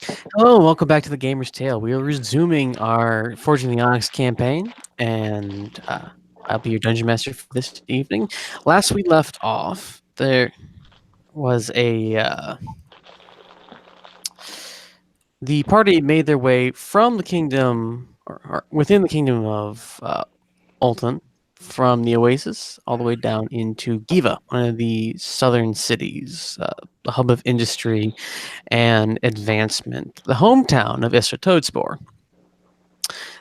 Hello, welcome back to the Gamer's Tale. We are resuming our Forging the Onyx campaign, and I'll be your dungeon master for this evening. Last we left off, there was the party made their way from the kingdom, or within the kingdom of Oltan, from the Oasis all the way down into Giva, one of the southern cities, the hub of industry and advancement, the hometown of Isra Toadspore.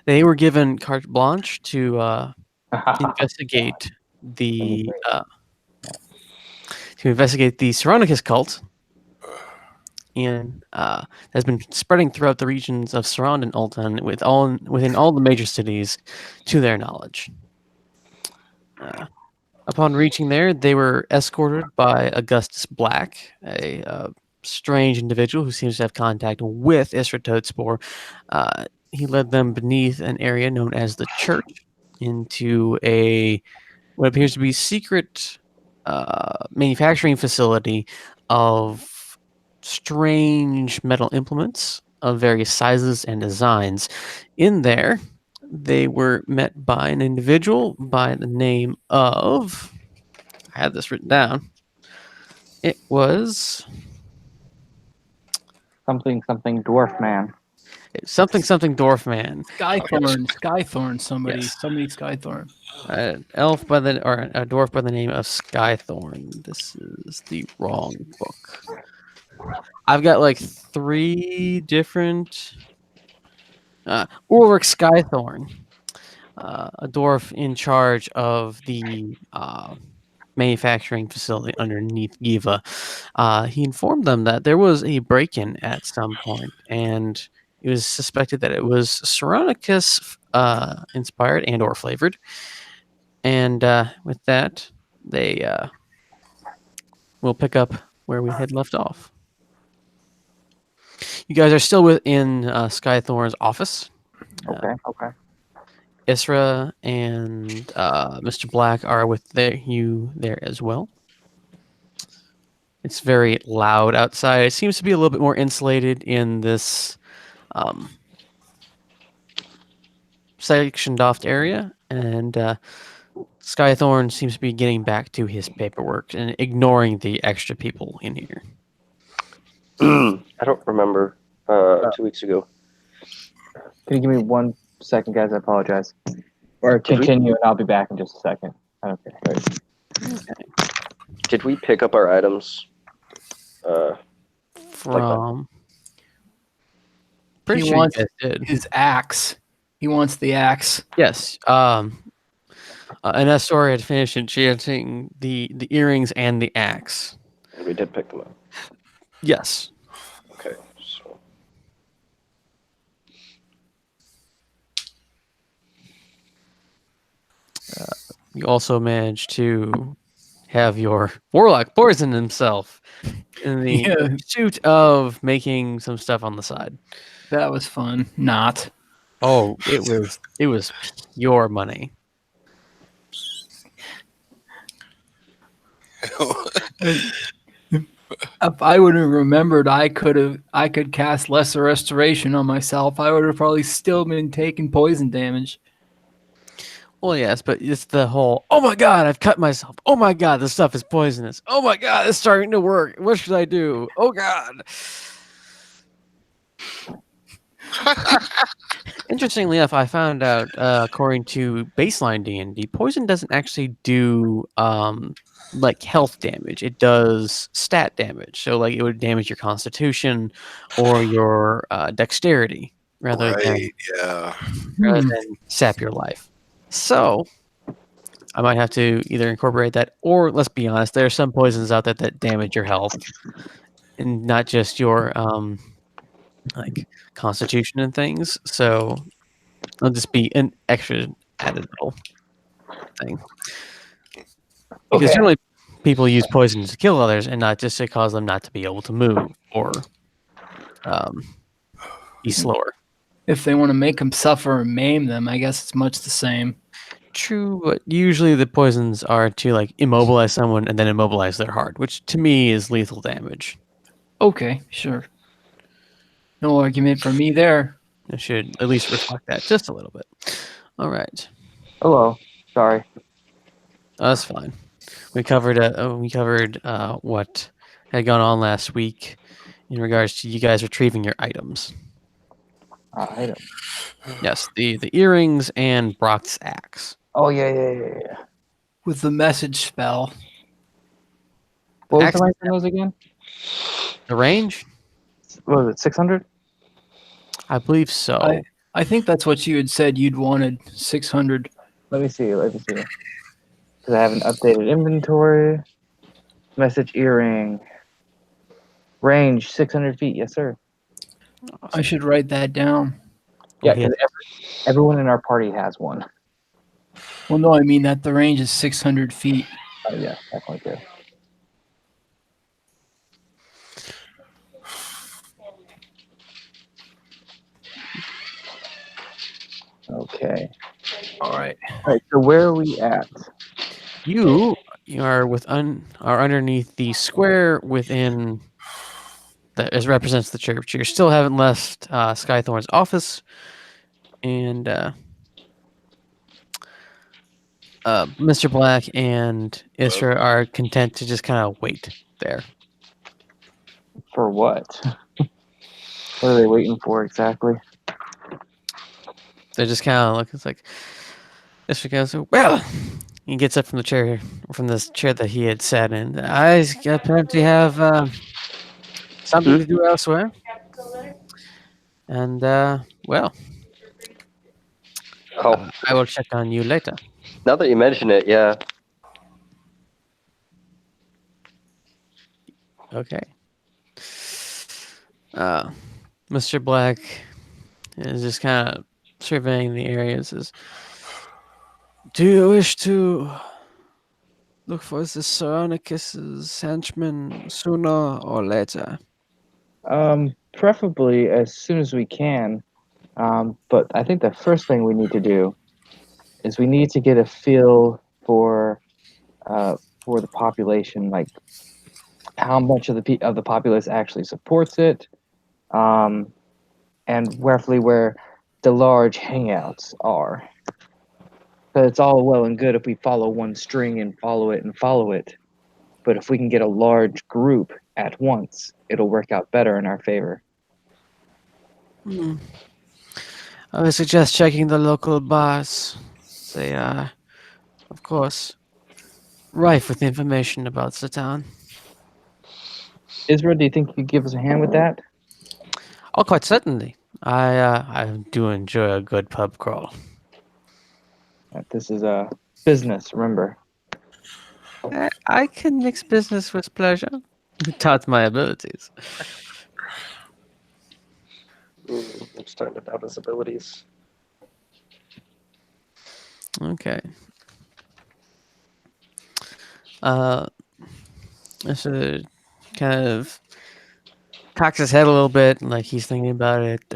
They were given carte blanche investigate the uh, to investigate the Syronicus cult, and has been spreading throughout the regions of Sarand and Oltan within all the major cities, to their knowledge. Upon reaching there, they were escorted by Augustus Black, a strange individual who seems to have contact with Isra Toadspore. He led them beneath an area known as the Church into what appears to be secret manufacturing facility of strange metal implements of various sizes and designs. In there, they were met by an individual by the name of, I had this written down. It was something dwarf man. something dwarf man. Skythorn, somebody Yes. Skythorn. A dwarf by the name of Skythorn. This is the wrong book. I've got like 3 different Ulrich Skythorn, a dwarf in charge of the manufacturing facility underneath Giva. He informed them that there was a break-in at some point, and it was suspected that it was Syronicus inspired and or flavored. And with that, they will pick up where we had left off. You guys are still within Skythorn's office. Okay. Isra and Mr. Black are with you there as well. It's very loud outside. It seems to be a little bit more insulated in this sectioned off area, and Skythorn seems to be getting back to his paperwork and ignoring the extra people in here. I don't remember 2 weeks ago. Can you give me 1 second, guys? I apologize. Or continue, and I'll be back in just a second. Okay. Okay. Did we pick up our items? From pretty He sure wants you guys did. his axe. He wants the axe. Yes. And Astori had finished enchanting the earrings and the axe. We did pick them up. Yes. Okay. So. You also managed to have your warlock poison himself in the pursuit of making some stuff on the side. That was fun. Not. Oh, it was your money. If I would have remembered I could cast Lesser Restoration on myself, I would have probably still been taking poison damage. Well, yes, but it's the whole, oh my god, I've cut myself. Oh my god, this stuff is poisonous. Oh my god, it's starting to work. What should I do? Oh god. Interestingly enough, I found out, according to baseline D&D, poison doesn't actually do like health damage. It does stat damage. So like it would damage your constitution or your dexterity rather than sap your life. So I might have to either incorporate that, or let's be honest, there are some poisons out there that damage your health and not just your like constitution and things. So it'll just be an extra added little thing. Because generally people use poison to kill others and not just to cause them not to be able to move or be slower. If they want to make them suffer or maim them, I guess it's much the same. True, but usually the poisons are to like immobilize someone and then immobilize their heart, which to me is lethal damage. Okay, sure. No argument from me there. It should at least reflect that just a little bit. All right. Hello. Sorry. That's fine. We covered what had gone on last week in regards to you guys retrieving your items. Item. Yes, the earrings and Brock's axe. Oh, yeah. With the message spell. What was Axe- the rank on those again? The range? What was it, 600? I believe so. I think that's what you had said you'd wanted, 600. Let me see. Because I have an updated inventory. Message earring. Range 600 feet. Yes, sir. I should write that down. Yeah, Well, because everyone in our party has one. Well, no, I mean that the range is 600 feet. Oh, yeah, definitely good. Okay. All right. All right. So where are we at? You are are underneath the square within that as represents the church. You still haven't left Skythorn's office, and Mr. Black and Isra are content to just kind of wait there. For what? What are they waiting for exactly? They're just kind of look. It's like Isra goes, well. He gets up from the chair, from this chair that he had sat in. I apparently have something to do elsewhere. And, well, Oh, I will check on you later. now that you mention it, yeah. Okay. Mr. Black is just kind of surveying the area and says, do you wish to look for the Syronicus' henchmen sooner or later? Preferably as soon as we can. But I think the first thing we need to do is we need to get a feel for the population, like how much of the populace actually supports it, and roughly where the large hangouts are. But it's all well and good if we follow one string and follow it. But if we can get a large group at once, it'll work out better in our favor. I would suggest checking the local bars. They are, of course, rife with information about the town. Isra, do you think you could give us a hand with that? Oh, quite certainly. I do enjoy a good pub crawl. This is a business, remember. I can mix business with pleasure. Taught my abilities. I'm starting to doubt his abilities. Okay. So kind of cocks his head a little bit, like he's thinking about it.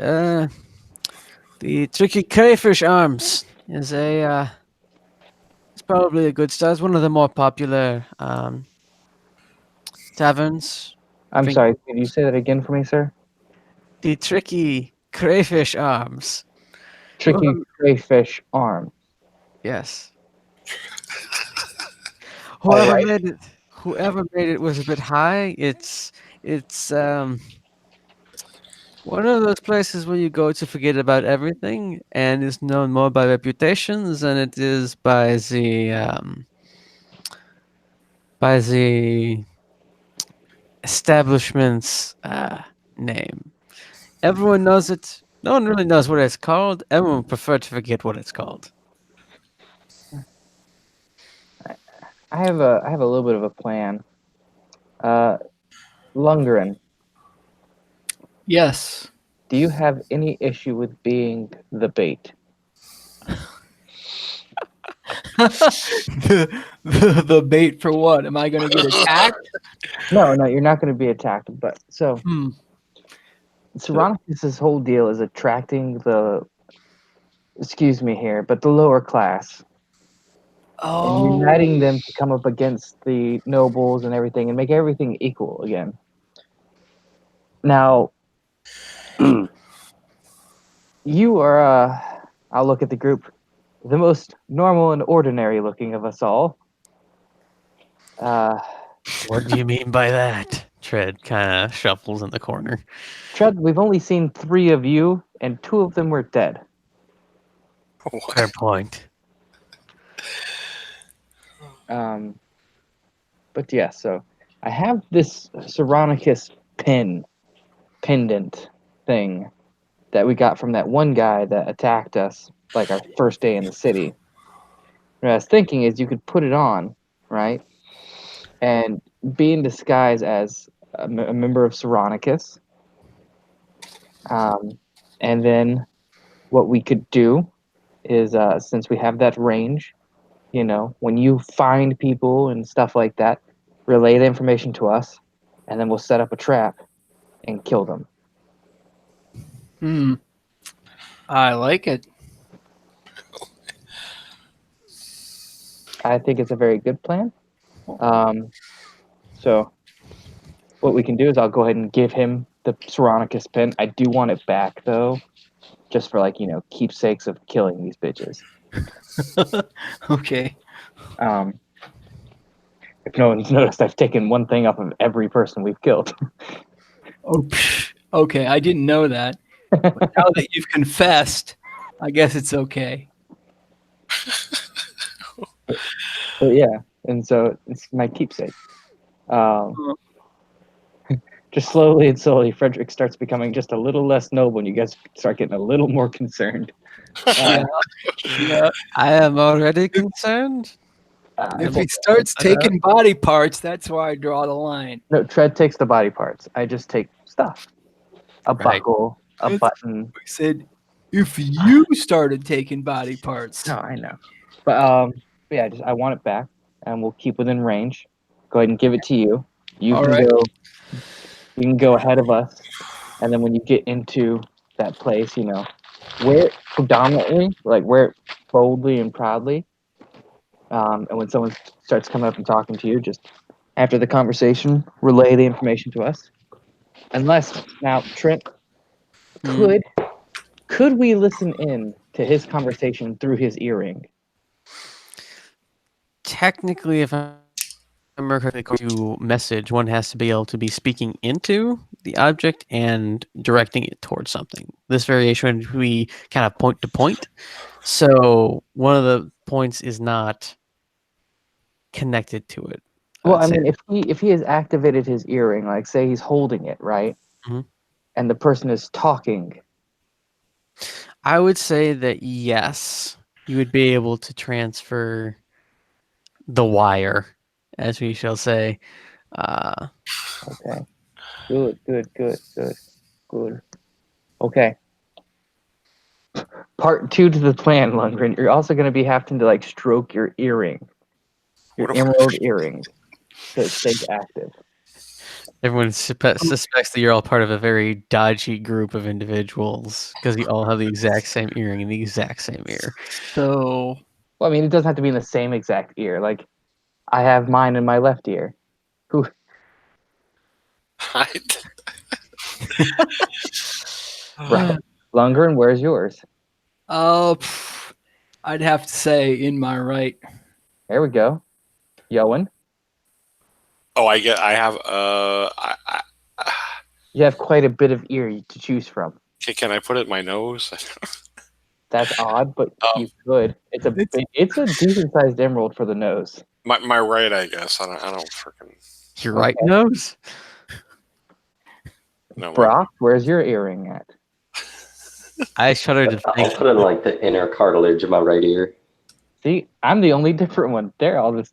The tricky crayfish arms is it's probably a good start. It's one of the more popular taverns. I'm Drink- sorry, could you say that again for me, sir? The tricky crayfish arms. Tricky crayfish arm. Yes. Alright. Whoever made it was a bit high. It's one of those places where you go to forget about everything, and is known more by reputations than it is by the establishment's name. Everyone knows it. No one really knows what it's called. Everyone would prefer to forget what it's called. I have a little bit of a plan. Lundgren, Yes. do you have any issue with being the bait? The bait for what? Am I going to get attacked? No, you're not going to be attacked. But so Hmm. Syronicus' whole deal is attracting the, excuse me here, but the lower class and Oh. uniting them to come up against the nobles and everything and make everything equal again. Now, You are, I'll look at the group, the most normal and ordinary looking of us all. What do you mean by that? Tread kind of shuffles in the corner. Tread, we've only seen 3 of you, and 2 of them were dead. Fair point. But yeah, so I have this Syronicus pendant thing that we got from that one guy that attacked us like our first day in the city. What I was thinking is you could put it on, right? And be in disguise as a member of Syronicus. And then what we could do is, since we have that range, when you find people and stuff like that, relay the information to us, and then we'll set up a trap and kill them. I like it. I think it's a very good plan. So what we can do is I'll go ahead and give him the Syronicus pin. I do want it back, though, just for, keepsakes of killing these bitches. Okay. If no one's noticed, I've taken one thing off of every person we've killed. Oh, okay. I didn't know that. But now that you've confessed, I guess it's okay. But yeah, and so it's my keepsake. Just slowly and slowly, Fredrick starts becoming just a little less noble, and you guys start getting a little more concerned. Yeah. I am already concerned. If he starts taking body parts, that's where I draw the line. No, Tread takes the body parts. I just take stuff. A buckle, a button. I said, if you started taking body parts. No, I know. But yeah, I want it back, and we'll keep within range. Go ahead and give it to you. You All can right. go. You can go ahead of us, and then when you get into that place, wear it predominantly, wear it boldly and proudly. And when someone starts coming up and talking to you, just after the conversation, relay the information to us. Unless now, Trent, could we listen in to his conversation through his earring? Technically, if I remember correctly, to message, one has to be able to be speaking into the object and directing it towards something. This variation would be kind of point to point. So one of the points is not connected to it. Well, I mean, if he has activated his earring, like say he's holding it, right? Mhm. And the person is talking. I would say that yes, you would be able to transfer the wire, as we shall say. Okay. Good. Okay. Part 2 to the plan, Lundgren. You're also going to be having to stroke your earring, your emerald earring, so it stays active. Everyone suspects that you're all part of a very dodgy group of individuals because you all have the exact same earring in the exact same ear. So, Well, I mean, it doesn't have to be in the same exact ear. Like, I have mine in my left ear. Who? Right. Lundgren, where's yours? I'd have to say in my right. There we go. Yowen? Oh, I have You have quite a bit of ear to choose from. can I put it in my nose? That's odd, but you could. It's a decent sized emerald for the nose. My right, I guess. I don't freaking. Your right nose? No, Brock, where's your earring at? I shudder to I'll think. put in the inner cartilage of my right ear. See, I'm the only different one. They're all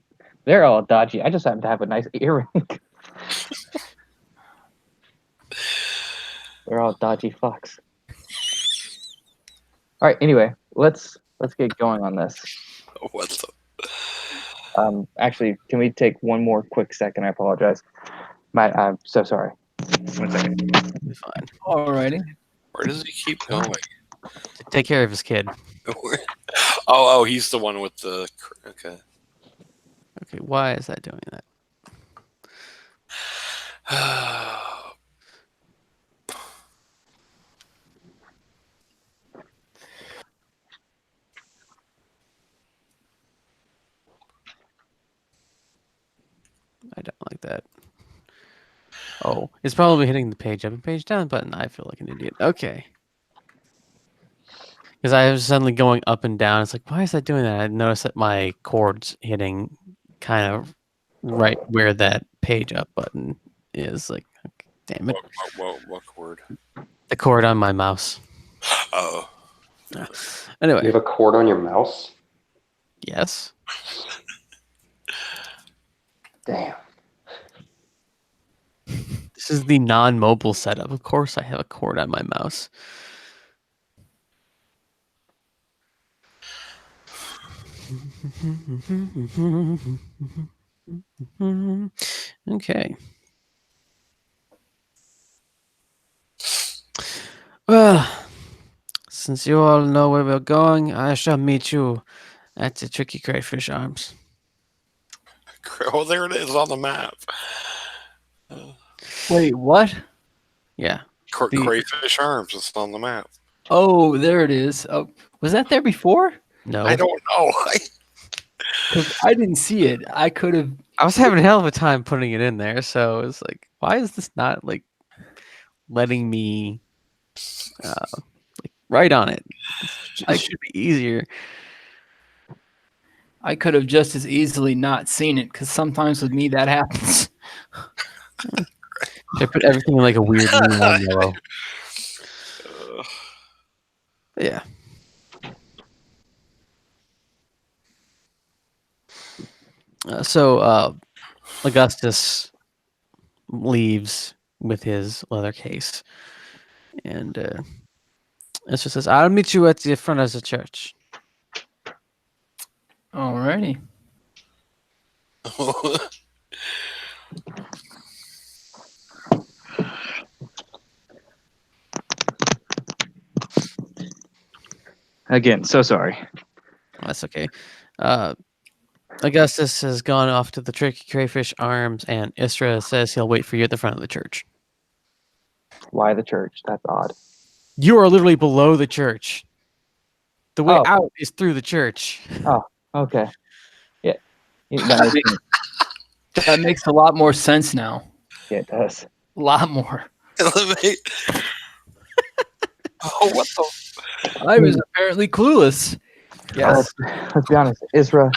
dodgy. I just happen to have a nice earring. They're all dodgy fucks. All right. Anyway, let's get going on this. what the? Actually, can we take one more quick second? I apologize. I'm so sorry. 1 second. Be fine. Alrighty. Where does he keep going? Take care of his kid. Oh, he's the one with the. Okay. Okay, why is that doing that? Oh, it's probably hitting the page up and page down button. I feel like an idiot. Okay. Because I was suddenly going up and down. It's like, why is that doing that? I noticed that my chord's hitting kind of right where that page up button is. Like, okay, damn it. What chord? The chord on my mouse. Oh. Anyway. You have a cord on your mouse? Yes. Damn. This is the non-mobile setup. Of course I have a cord on my mouse. Okay. Well, since you all know where we're going, I shall meet you at the Tricky Crayfish Arms. Oh, there it is on the map. Wait, what? Yeah. Crayfish Arms. It's on the map. Oh, there it is. Oh, was that there before? No. I don't know. 'Cause I didn't see it. I could have. I was having a hell of a time putting it in there, so it's like, why is this not like letting me like write on it? It should be easier. I could have just as easily not seen it because sometimes with me that happens. They put everything in like a weird neon yellow. Yeah. So Augustus leaves with his leather case, and it just says, "I'll meet you at the front of the church." Alrighty. Again, so sorry. That's okay. Augustus has gone off to the Tricky Crayfish Arms, and Isra says he'll wait for you at the front of the church. Why the church? That's odd. You are literally below the church. The way Oh. out is through the church. Oh, okay. Yeah. That makes, That makes a lot more sense now. yeah, it does. A lot more. Oh, what the? I was apparently clueless. Yes. Let's be honest. Isra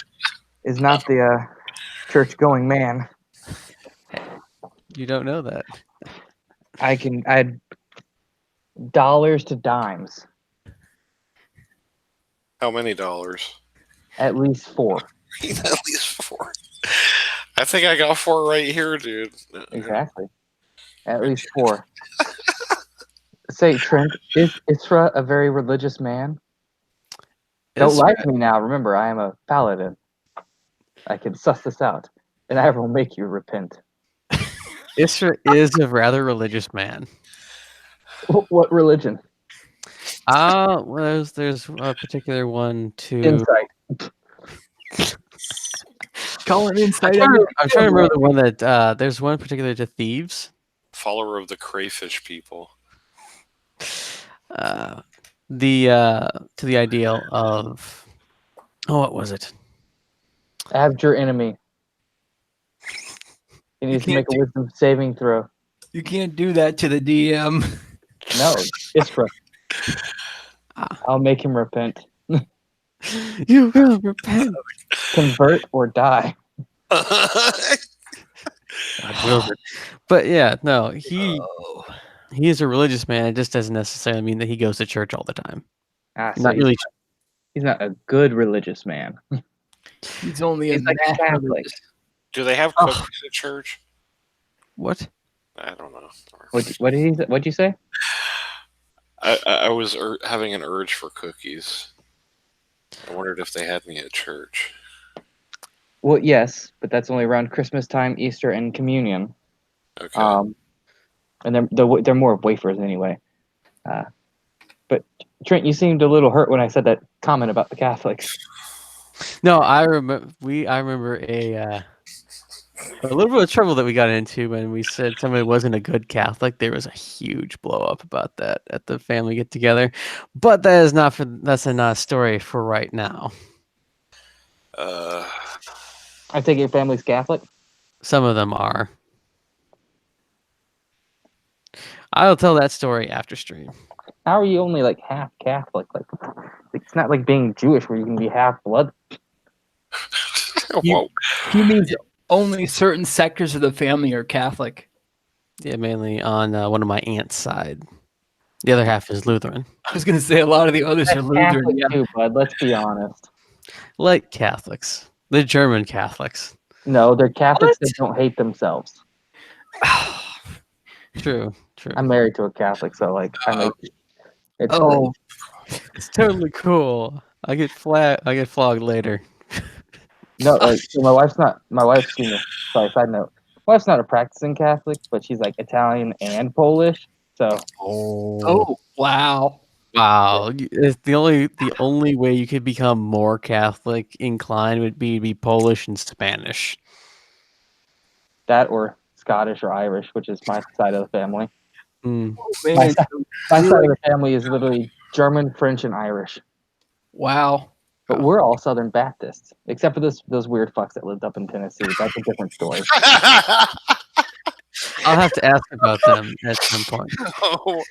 is not the church-going man. You don't know that. I had dollars to dimes. How many dollars? At least 4. At least 4. I think I got 4 right here, dude. Exactly. At least 4. Say, Trent, is Isra a very religious man? Don't lie to me now. Remember, I am a paladin. I can suss this out, and I will make you repent. Isra is a rather religious man. What religion? Well, there's a particular one to. Insight. Call it insight. I'm trying to remember the one that there's one particular to thieves. Follower of the crayfish people. To the ideal of. Oh, what was it? Abjure enemy. He needs to make a wisdom saving throw. You can't do that to the DM. No, Isra. I'll make him repent. You will repent. Convert or die. But yeah, no, he is a religious man. It just doesn't necessarily mean that he goes to church all the time. So Not really. He's not a good religious man. He's only He's like a Catholic. Do they have cookies at church? What? I don't know. What'd you say? I was having an urge for cookies. I wondered if they had any at church. Well, yes, but that's only around Christmas time, Easter, and Communion. Okay. And they're more of wafers anyway. But Trent, you seemed a little hurt when I said that comment about the Catholics. No, I remember a little bit of trouble that we got into when we said somebody wasn't a good Catholic. There was a huge blow up about that at the family get together, but that's not a story for right now. I take your family's Catholic. Some of them are. I'll tell that story after stream. How are you only like half Catholic? Like it's not like being Jewish where you can be half blood. Whoa. He means only certain sectors of the family are Catholic. Yeah, mainly on one of my aunt's side. The other half is Lutheran. I was going to say a lot of the others are Lutheran. Catholic Yeah. too, bud. Let's be honest. Like Catholics. The German Catholics. No, they're Catholics What? that don't hate themselves. True. I'm married to a Catholic, so like I make it's Oh, It's totally cool. I get flogged later. no, like so my wife's excuse me, sorry, side note. My wife's not a practicing Catholic, but she's like Italian and Polish. So oh, wow. Wow. It's the only way you could become more Catholic inclined would be to be Polish and Spanish. that or Scottish or Irish, which is my side of the family. Mm. Man, My side of the family is literally German, French, and Irish. wow. But we're all Southern Baptists, except for those weird fucks that lived up in Tennessee. That's a different story. I'll have to ask about them at some point. Oh,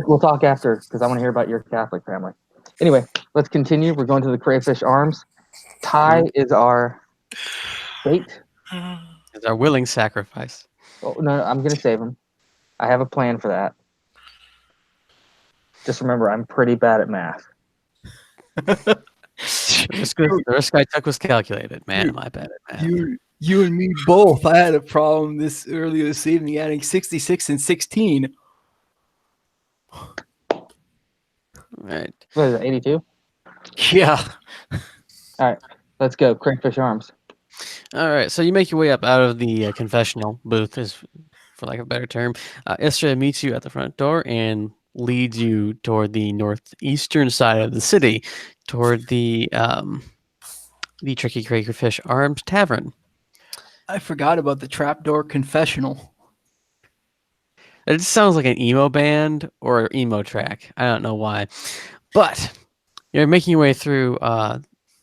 We'll talk after because I want to hear about your Catholic family. Anyway, let's continue. We're going to the Crayfish Arms. Ty is our bait. It's our willing sacrifice. Oh, no, I'm going to save him. I have a plan for that. Just remember, I'm pretty bad at math. The risk I took was calculated. Man, am I bad at math. You and me both. I had a problem earlier this evening adding 66 and 16. Right. What is it, 82? Yeah. All right, let's go. Crayfish Arms. All right. So you make your way up out of the confessional booth, is for lack of a better term. Isra meets you at the front door and leads you toward the northeastern side of the city, toward the Tricky Crayfish Arms Tavern. I forgot about the trapdoor confessional. It just sounds like an emo band or emo track. I don't know why, but you're making your way through.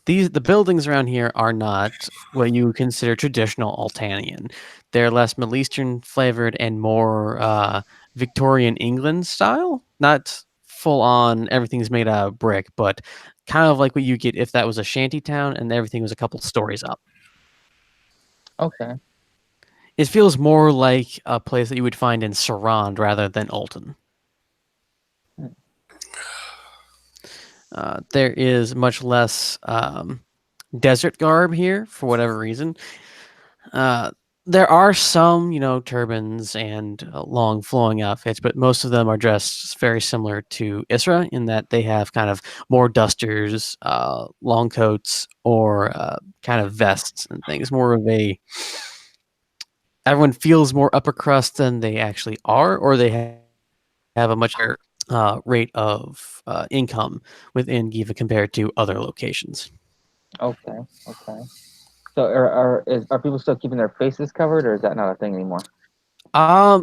The buildings around here are not what you would consider traditional Altanian. They're less Middle Eastern flavored and more Victorian England style. Not full on everything's made out of brick, but kind of like what you get if that was a shanty town and everything was a couple stories up. Okay. It feels more like a place that you would find in Sarand rather than Oltan. There is much less desert garb here for whatever reason. There are some, turbans and long flowing outfits, but most of them are dressed very similar to Isra in that they have kind of more dusters, long coats, or kind of vests and things. More of a everyone feels more upper crust than they actually are, or they have a much higher rate of income within Giva compared to other locations. Okay. So are people still keeping their faces covered, or is that not a thing anymore?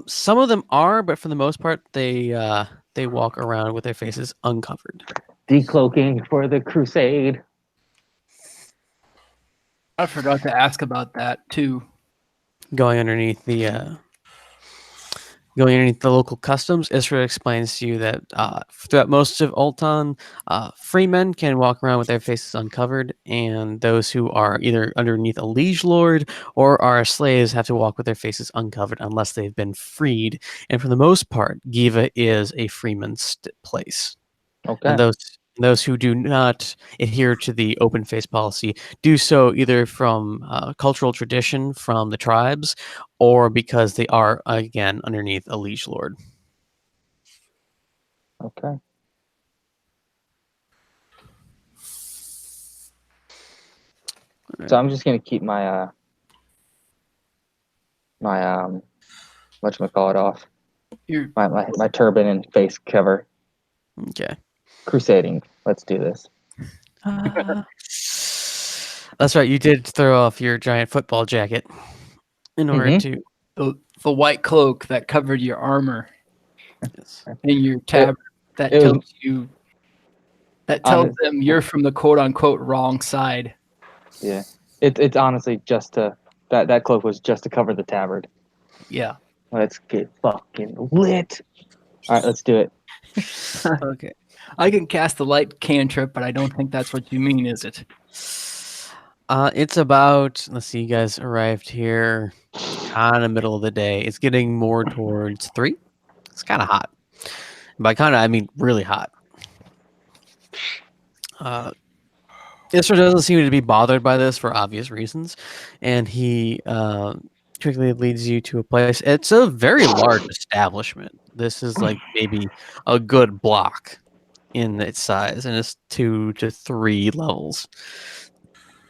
Some of them are, but for the most part, they walk around with their faces uncovered. Decloaking for the crusade. I forgot to ask about that too. Going underneath the local customs, Isra explains to you that throughout most of Oltan, free men can walk around with their faces uncovered, and those who are either underneath a liege lord or are slaves have to walk with their faces uncovered unless they've been freed. And for the most part, Giva is a freeman's place. Okay. And those who do not adhere to the open face policy do so either from cultural tradition from the tribes or because they are, again, underneath a liege lord. Okay. So I'm just gonna keep my whatchamacallit off. My turban and face cover. Okay. Crusading. Let's do this. That's right. You did throw off your giant football jacket in order to... The white cloak that covered your armor Yes. and your tab that tells them you're from the quote unquote wrong side. Yeah. It's honestly just that cloak was just to cover the tabard. Yeah. Let's get fucking lit. All right, let's do it. Okay. I can cast the light cantrip, but I don't think that's what you mean, is it? It's about, let's see, you guys arrived here kind of middle of the day. It's getting more towards 3. It's kind of hot. By kind of, I mean really hot. Isra doesn't seem to be bothered by this for obvious reasons, and he quickly leads you to a place. It's a very large establishment. This is like maybe a good block in its size, and it's 2 to 3 levels.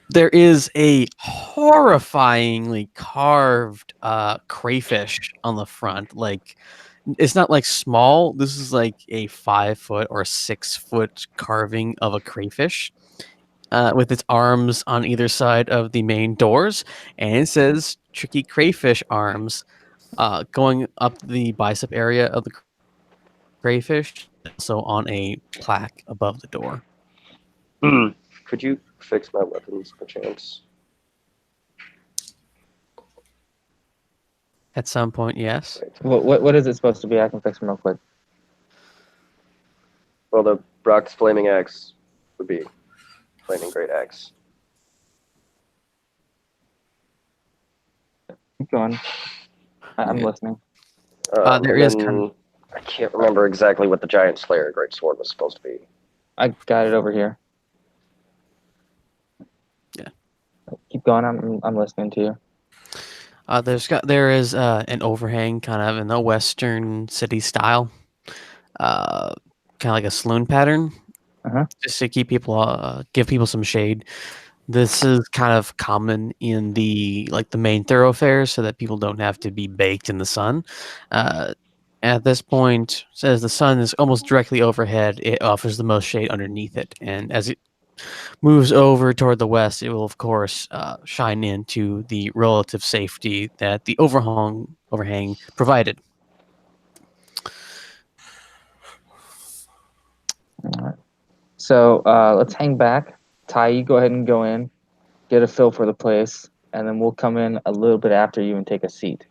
There is a horrifyingly carved crayfish on the front. Like, it's not like small. This is like a 5-foot or 6-foot carving of a crayfish with its arms on either side of the main doors, and it says "Tricky Crayfish Arms" going up the bicep area of the crayfish, also on a plaque above the door. Could you fix my weapons, perchance? At some point, yes. What is it supposed to be? I can fix them real quick. Well, the Brock's flaming axe would be flaming great axe. Keep going. I'm Okay. listening. There and is then I can't remember exactly what the giant slayer great sword was supposed to be. I got it over here. Yeah. Keep going. I'm listening to you. There is an overhang kind of in the western city style, kind of like a saloon pattern, just to keep people give people some shade. This is kind of common in the main thoroughfares, so that people don't have to be baked in the sun. At this point, as the sun is almost directly overhead, it offers the most shade underneath it, and as it moves over toward the west, it will of course shine into the relative safety that the overhang provided. All right. So let's hang back. Ty, you go ahead and go in, get a feel for the place, and then we'll come in a little bit after you and take a seat.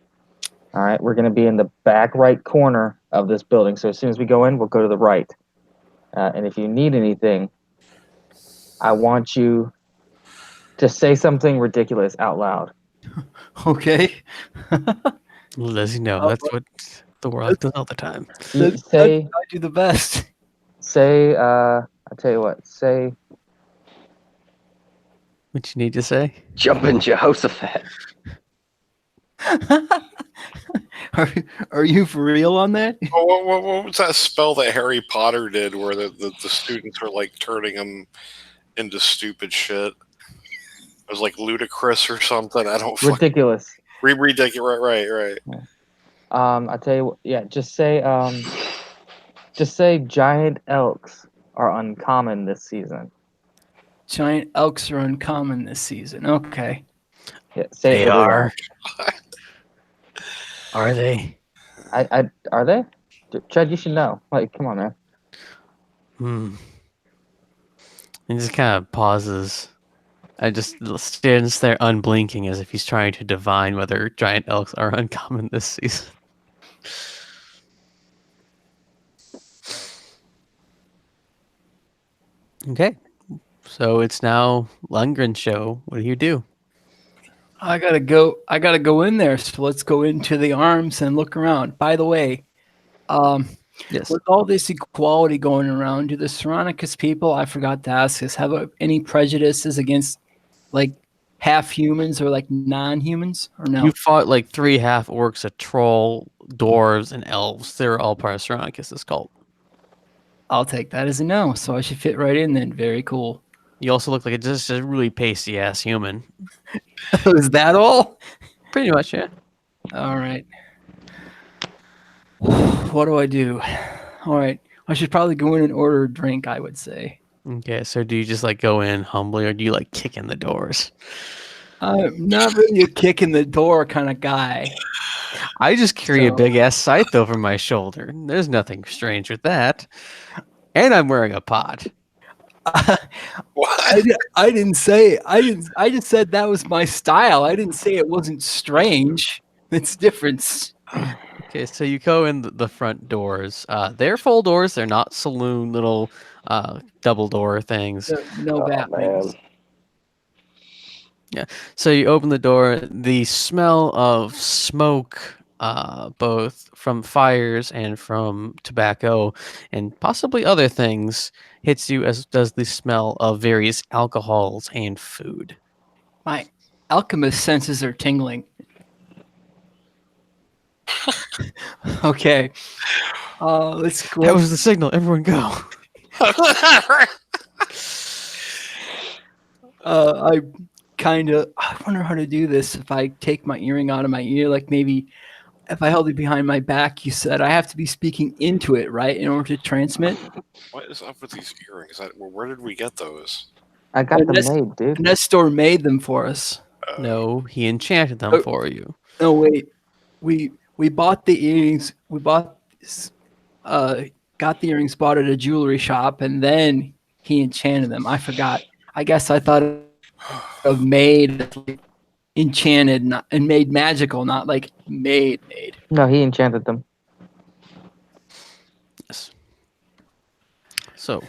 All right, we're going to be in the back right corner of this building. So as soon as we go in, we'll go to the right. And if you need anything, I want you to say something ridiculous out loud. Okay. As you know, that's what the world does all the time. Say, I do the best. I'll tell you what, say, What you need to say? Jumpin' Jehoshaphat. Are you for real on that? What was that spell that Harry Potter did where the students were like turning him into stupid shit? It was like ludicrous or something. I don't ridiculous. Ridiculous. Right. I tell you what, yeah, just say giant elks are uncommon this season. Giant elks are uncommon this season. Okay. Yeah, say They it really are. loud. Are they? Are they? Chad, you should know. Like, come on, man. He just kind of pauses. I just stands there unblinking as if he's trying to divine whether giant elks are uncommon this season. Okay. So it's now Lundgren's show. What do you do? I gotta go in there. So let's go into the arms and look around. By the way, Yes. with all this equality going around, do the Syronicus people, I forgot to ask this, have any prejudices against like half humans or like non-humans or no? You fought like 3 half orcs, a troll, dwarves, and elves. They're all part of Syronicus' cult. I'll take that as a no. So I should fit right in then. Very cool. You also look like just a really pasty ass human. Is that all? Pretty much, yeah. All right. What do I do? All right. I should probably go in and order a drink, I would say. Okay, so do you just like go in humbly, or do you like kick in the doors? I'm not really a kick in the door kind of guy. I just carry a big ass scythe over my shoulder. There's nothing strange with that. And I'm wearing a pot. What? I didn't say I just said that was my style. I didn't say it wasn't strange. It's different. Okay, so you go in the front doors. They're full doors. They're not saloon little double door things. No Oh Batwings. man. So you open the door. The smell of smoke, both from fires and from tobacco, and possibly other things, hits you, as does the smell of various alcohols and food. My alchemist senses are tingling. Okay. Let's go. That was the signal. Everyone go. I wonder how to do this. If I take my earring out of my ear, like maybe if I held it behind my back, you said I have to be speaking into it, right, in order to transmit. What is up with these earrings? Where did we get those? I got them Unless- made, dude. Nestor made them for us. No, he enchanted them Oh. for you. No, wait. We bought the earrings. We got the earrings bought at a jewelry shop, and then he enchanted them. I forgot. I guess I thought of made as, like, enchanted, not, and made magical, not like made. No, he enchanted them. Yes. So,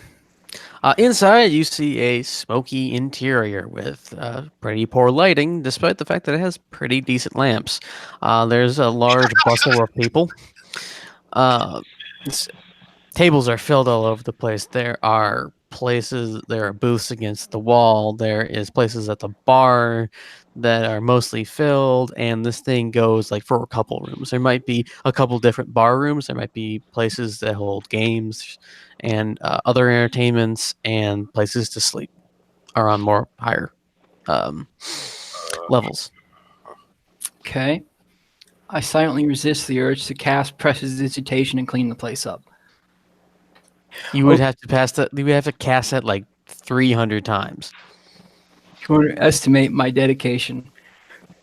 inside you see a smoky interior with pretty poor lighting, despite the fact that it has pretty decent lamps. There's a large bustle of people. Tables are filled all over the place. There are booths against the wall. There is places at the bar that are mostly filled, and this thing goes like for a couple rooms. There might be a couple different bar rooms. There might be places that hold games and other entertainments, and places to sleep are on more higher levels. Okay. I silently resist the urge to cast prestidigitation and clean the place up. You would have to pass that. You would have to cast that like 300 times. You want to estimate my dedication.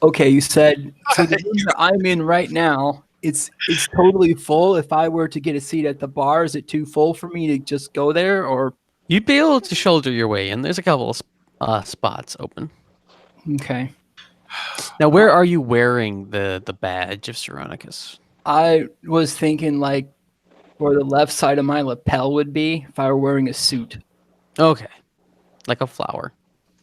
Okay, you said so the room that I'm in right now, it's totally full. If I were to get a seat at the bar, is it too full for me to just go there, or You'd be able to shoulder your way in. There's a couple of spots open. okay? Now, where are you wearing the badge of Syronicus? I was thinking like where the left side of my lapel would be if I were wearing a suit. Okay, like a flower.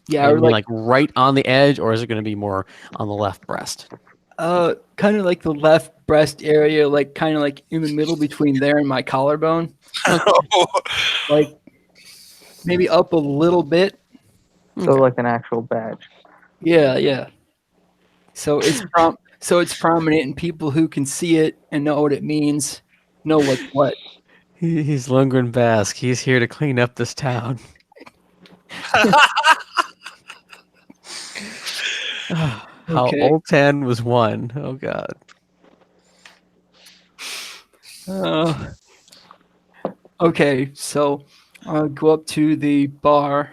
Yeah, And or like right on the edge, or is it going to be more on the left breast? kind of like the left breast area, like kind of like in the middle between there and my collarbone. Like maybe up a little bit. So like an actual badge. Yeah. So it's prominent, and people who can see it and know what it means know what's what. He's Lundgren Bask. He's here to clean up this town. How Okay. Oltan was won. Oh God. Okay, so I'll go up to the bar.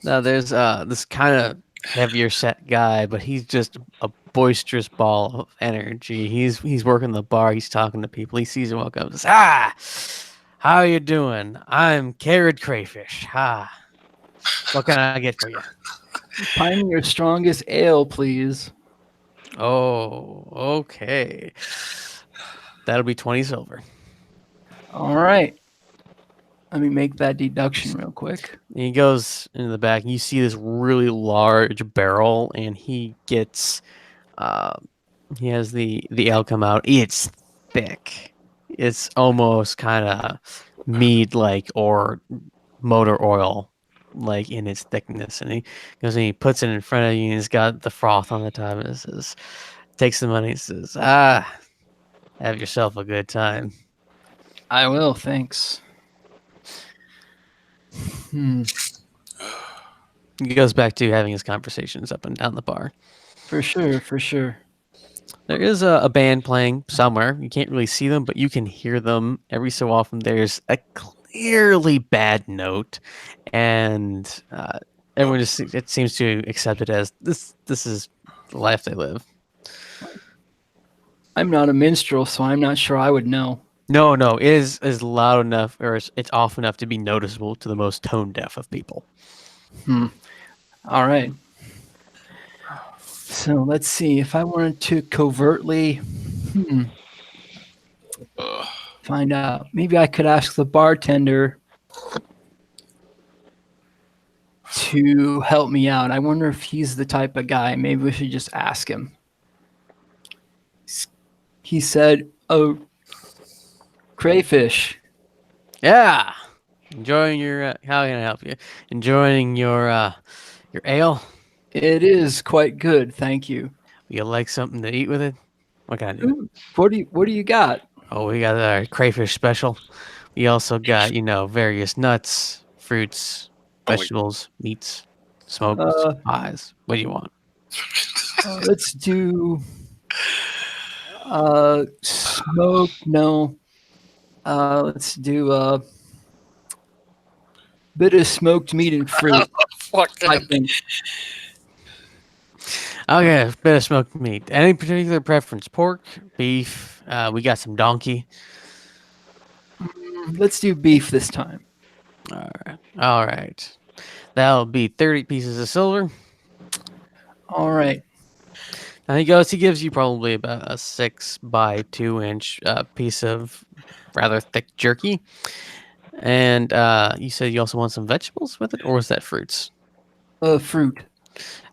Now there's this kind of heavier set guy, but he's just a boisterous ball of energy. He's working the bar. He's talking to people. He sees him walk up and says, how you doing? I'm Carrot Crayfish. What can I get for you? Find me your strongest ale, please. Oh, okay. That'll be 20 silver. All right. Let me make that deduction real quick. And he goes into the back, and you see this really large barrel, and he gets, he has the ale come out. It's thick. It's almost kind of mead-like or motor oil, like in its thickness. And he goes and he puts it in front of you, and he's got the froth on the top, and it says, takes the money, and says, have yourself a good time. I will, thanks. He goes back to having his conversations up and down the bar. For sure. There is a band playing somewhere. You can't really see them, but you can hear them every so often. There's a clearly bad note, and everyone it seems to accept it as this is the life they live. I'm not a minstrel, so I'm not sure I would know. No, it is loud enough, or it's off enough to be noticeable to the most tone deaf of people. All right. So let's see. If I wanted to covertly Ugh. find out, maybe I could ask the bartender to help me out. I wonder if he's the type of guy. Maybe we should just ask him. He said, "Oh, crayfish." Yeah. Enjoying your how can I help you? Enjoying your ale? It is quite good, thank you. You like something to eat with it? What can I do? Ooh, what do you got? Oh, we got our crayfish special. We also got, various nuts, fruits, Oh my- vegetables, meats, smoked Uh, pies. What do you want? let's do smoke. No. Let's do a bit of smoked meat and fruit. I Fucking think. Okay, a bit of smoked meat. Any particular preference? Pork, beef? We got some donkey. Let's do beef this time. All right. That'll be 30 pieces of silver. All right. And he gives you probably about a 6 by 2 inch piece of rather thick jerky. And you said you also want some vegetables with it, or was that fruits? Fruit.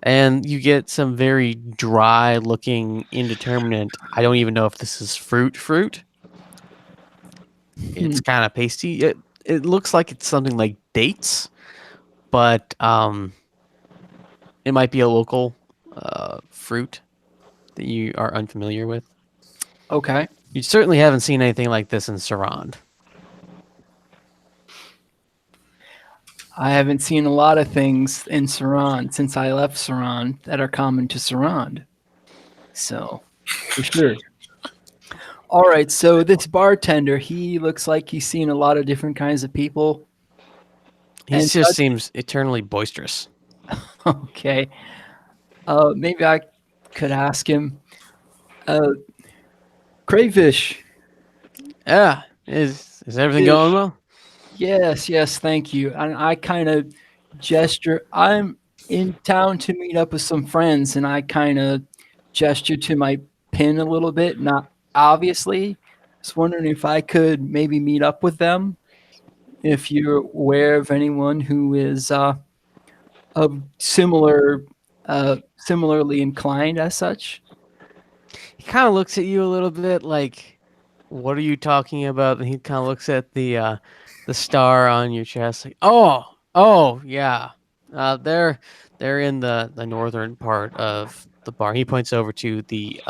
And you get some very dry looking, indeterminate. I don't even know if this is fruit. It's kind of pasty. It looks like it's something like dates, but it might be a local fruit that you are unfamiliar with. Okay. You certainly haven't seen anything like this in Sarand. I haven't seen a lot of things in Sarand since I left Sarand that are common to Sarand. So, for sure. All right. So this bartender, he looks like he's seen a lot of different kinds of people. He And just such- seems eternally boisterous. Okay. Maybe I could ask him. Crayfish. Yeah, is everything going well? Yes, thank you. And I kind of gesture. I'm in town to meet up with some friends, and I kind of gesture to my pin a little bit. Not obviously. Just wondering if I could maybe meet up with them. If you're aware of anyone who is of similarly inclined as such. He kind of looks at you a little bit like, "What are you talking about?" And he kind of looks at the star on your chest, like, "Oh, yeah, they're in the northern part of the bar." He points over to the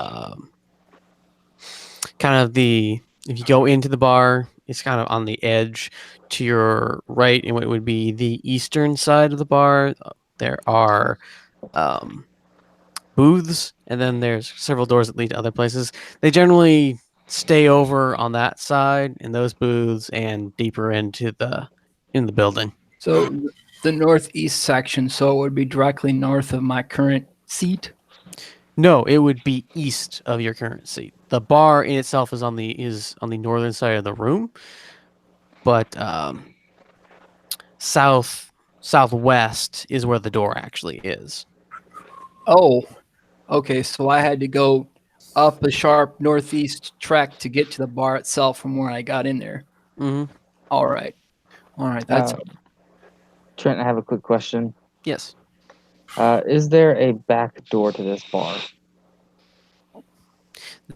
kind of the if you go into the bar, it's kind of on the edge to your right, and what would be the eastern side of the bar. There are um, booths, and then there's several doors that lead to other places. They generally stay over on that side in those booths and deeper into the building. So the northeast section, so it would be directly north of my current seat. No, it would be east of your current seat. The bar in itself is on the northern side of the room, but southwest is where the door actually is. Oh, okay. So I had to go up a sharp northeast track to get to the bar itself from where I got in there. Hmm. All right. That's Trent, I have a quick question. Yes. Is there a back door to this bar?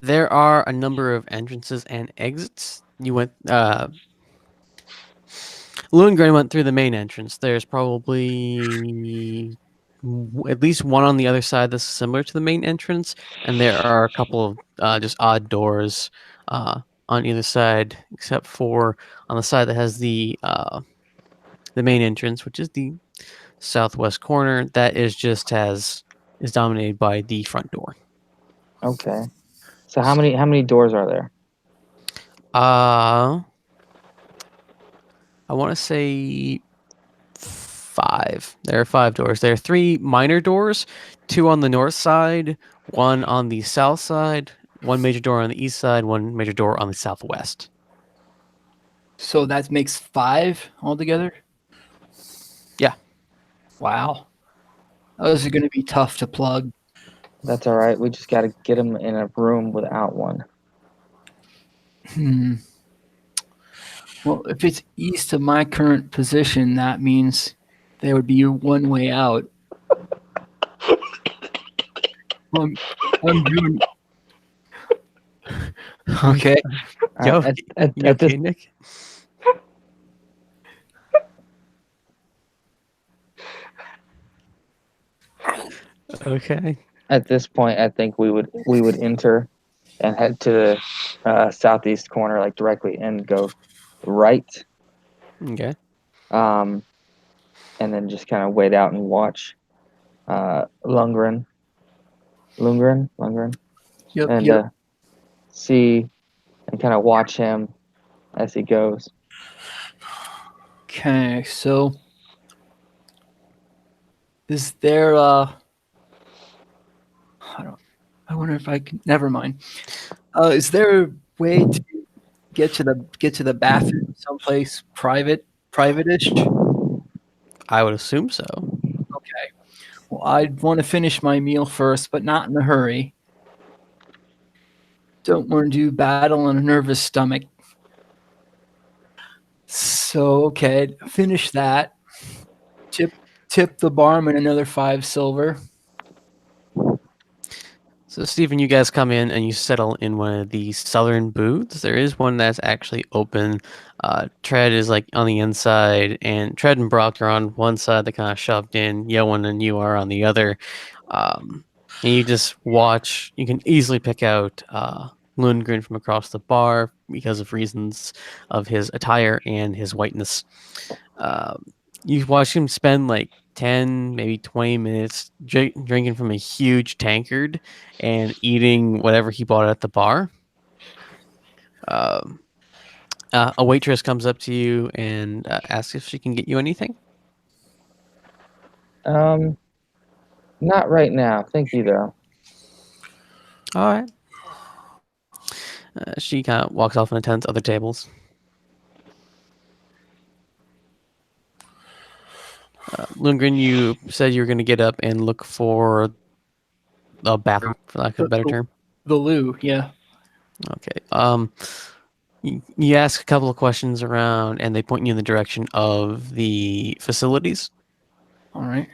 There are a number of entrances and exits. You went Lundgren went through the main entrance. There's probably at least one on the other side that's similar to the main entrance, and there are a couple of just odd doors on either side, except for on the side that has the main entrance, which is the southwest corner. That is dominated by the front door. Okay. So how many doors are there? I want to say 5. There are 5 doors. There are 3 minor doors, 2 on the north side, 1 on the south side, 1 major door on the east side, 1 major door on the southwest. so that makes 5 altogether. Yeah. Wow, those are going to be tough to plug. That's all right. We just got to get him in a room without one. Well, if it's east of my current position, that means there would be one way out. I'm doing okay. Yo, At you this okay, Nick? Okay. at this point, I think we would enter and head to the southeast corner, like directly, and go right, Okay. and then just kind of wait out and watch Lundgren, Yep, and yep. see and kind of watch him as he goes. Okay, so is there I wonder if I can never mind. Is there a way to get to the bathroom someplace private-ish? I would assume so. Okay. Well, I'd want to finish my meal first, but not in a hurry. Don't want to do battle on a nervous stomach. So, okay, finish that. Tip the barman another 5 silver. So, Stephen, you guys come in and you settle in one of the southern booths. There is one that's actually open. Tread is like on the inside, and Tread and Brock are on one side. They kind of shoved in. Yoan and you are on the other. And you just watch. You can easily pick out Lundgren from across the bar because of reasons of his attire and his whiteness. You watch him spend like 10, maybe 20 minutes drinking from a huge tankard and eating whatever he bought at the bar. A waitress comes up to you and asks if she can get you anything. Not right now. Thank you, though. All right. She kind of walks off and attends other tables. Lundgren, you said you were going to get up and look for a bathroom, for lack of a better term. The loo, yeah. Okay. You ask a couple of questions around, and they point you in the direction of the facilities. All right.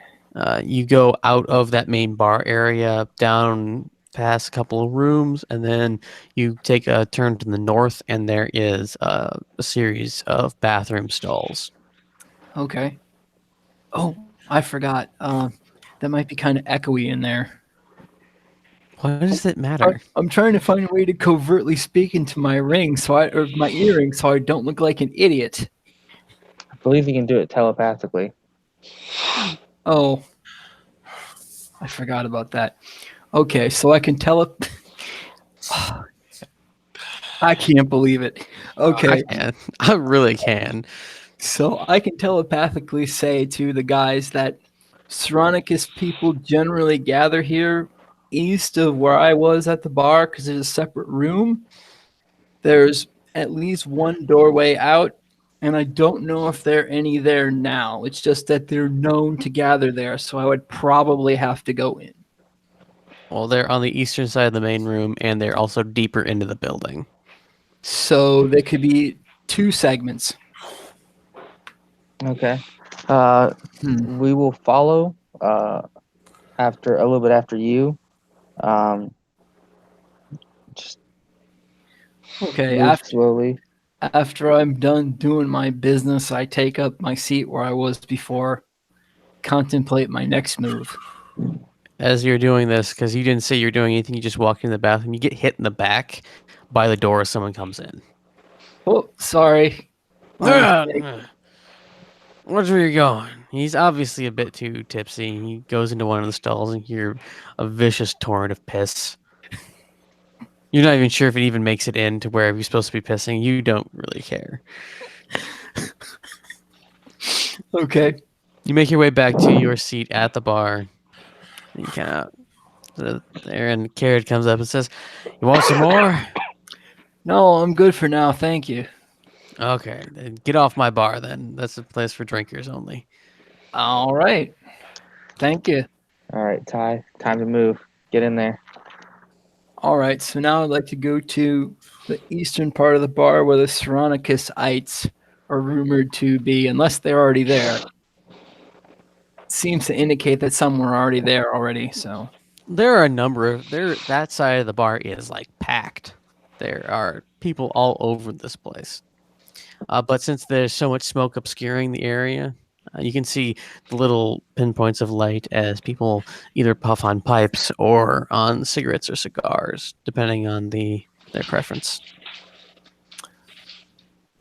You go out of that main bar area, down past a couple of rooms, and then you take a turn to the north, and there is a series of bathroom stalls. Okay. Oh, I forgot. That might be kind of echoey in there. Why does it matter? I'm trying to find a way to covertly speak into my ring, or my earring, so I don't look like an idiot. I believe you can do it telepathically. Oh, I forgot about that. Okay, so I can I can't believe it. Okay, I can. I really can. so I can telepathically say to the guys that Syronicus people generally gather here east of where I was at the bar because there's a separate room. There's at least one doorway out, and I don't know if there are any there now. It's just that they're known to gather there, so I would probably have to go in. Well, they're on the eastern side of the main room, and they're also deeper into the building. So there could be 2 segments. Okay. We will follow after a little bit after you. Just Okay, move slowly. after I'm done doing my business, I take up my seat where I was before, contemplate my next move. As you're doing this, because you didn't say you're doing anything, you just walk in the bathroom, you get hit in the back by the door as someone comes in. Oh, sorry. My mistake. Where's where you're going? He's obviously a bit too tipsy. He goes into one of the stalls and you hear a vicious torrent of piss. You're not even sure if it even makes it into wherever you're supposed to be pissing. You don't really care. Okay. You make your way back to your seat at the bar. You kind of there, and Carrot comes up and says, "You want some more?" No, I'm good for now. Thank you. Okay, then get off my bar. Then that's a place for drinkers only. All right. Thank you. All right, Ty. Time to move. Get in there. All right, so now I'd like to go to the eastern part of the bar where the Syronicus-ites are rumored to be, unless they're already there. Seems to indicate that some were already there already, so. There are a number of that side of the bar is like packed. There are people all over this place. But since there's so much smoke obscuring the area, you can see the little pinpoints of light as people either puff on pipes or on cigarettes or cigars, depending on their preference.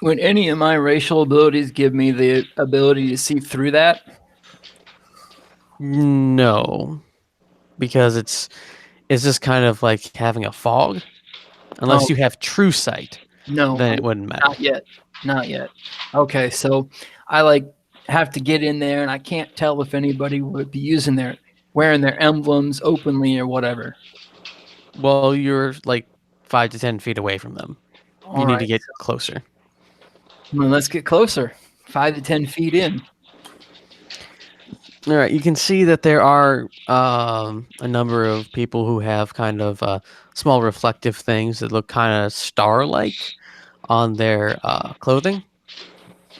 Would any of my racial abilities give me the ability to see through that? No, because it's just kind of like having a fog. Unless you have true sight, No, then it wouldn't matter. Not yet. Okay, so I have to get in there, and I can't tell if anybody would be wearing their emblems openly or whatever. Well, you're like 5 to 10 feet away from them. You need to get so closer. Well, let's get closer. 5 to 10 feet in. All right, you can see that there are a number of people who have kind of small reflective things that look kind of star-like on their clothing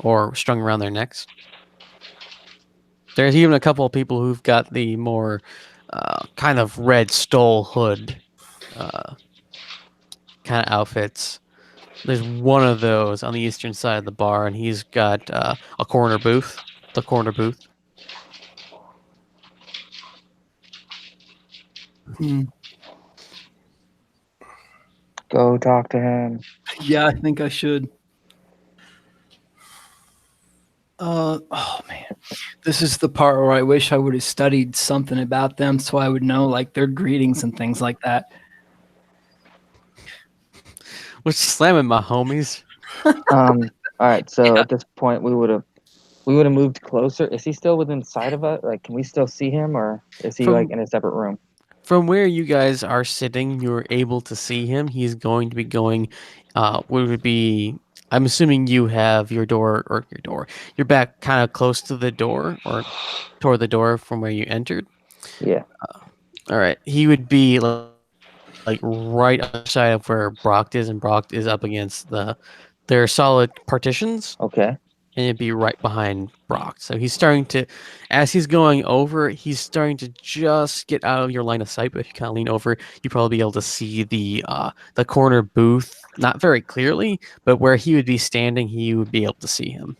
or strung around their necks. There's even a couple of people who've got the more kind of red stole hood kind of outfits. There's one of those on the eastern side of the bar, and he's got a corner booth. The corner booth. Go talk to him. Yeah, I think I should. Oh man, this is the part where I wish I would have studied something about them so I would know like their greetings and things like that. What's slamming my homies? All right. So at this point, we would have moved closer. Is he still within sight of us? Like, can we still see him, or is he like in a separate room? From where you guys are sitting, you're able to see him. He's going to be going. What would be? I'm assuming you have your back kind of close to the door or toward the door from where you entered. Yeah. All right. He would be like right outside of where Brock is, and Brock is up against their solid partitions. Okay. And it'd be right behind Brock. So he's starting to, as he's going over, he's starting to just get out of your line of sight. But if you kind of lean over, you probably be able to see the corner booth, not very clearly, but where he would be standing, he would be able to see him.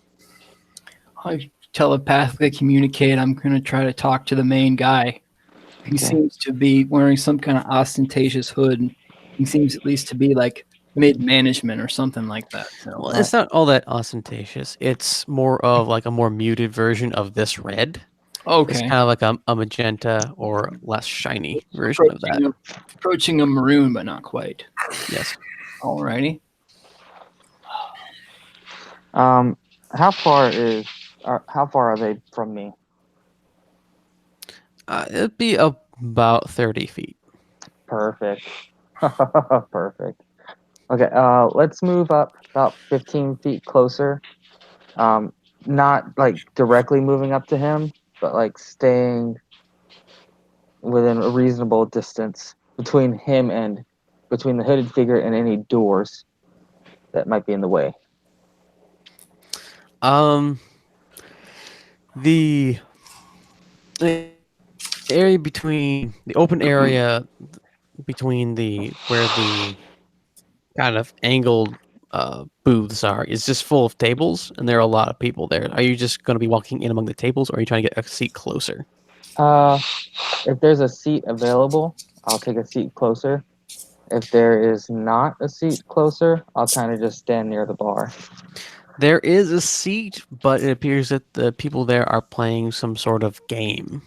I telepathically communicate. I'm going to try to talk to the main guy. He seems to be wearing some kind of ostentatious hood. He seems at least to be like mid-management or something like that. So, well, it's not all that ostentatious. It's more of like a more muted version of this red. Okay. It's kind of like a magenta or less shiny version of that. Approaching a maroon, but not quite. Yes. Alrighty. How far are they from me? It'd be about 30 feet. Perfect. Perfect. Okay, let's move up about 15 feet closer. Not like directly moving up to him, but like staying within a reasonable distance between the hooded figure and any doors that might be in the way. The area between the open area between where the kind of angled booths are is just full of tables, and there are a lot of people there. Are you just going to be walking in among the tables, or are you trying to get a seat closer? If there's a seat available, I'll take a seat closer. If there is not a seat closer, I'll kind of just stand near the bar. There is a seat, but it appears that the people there are playing some sort of game.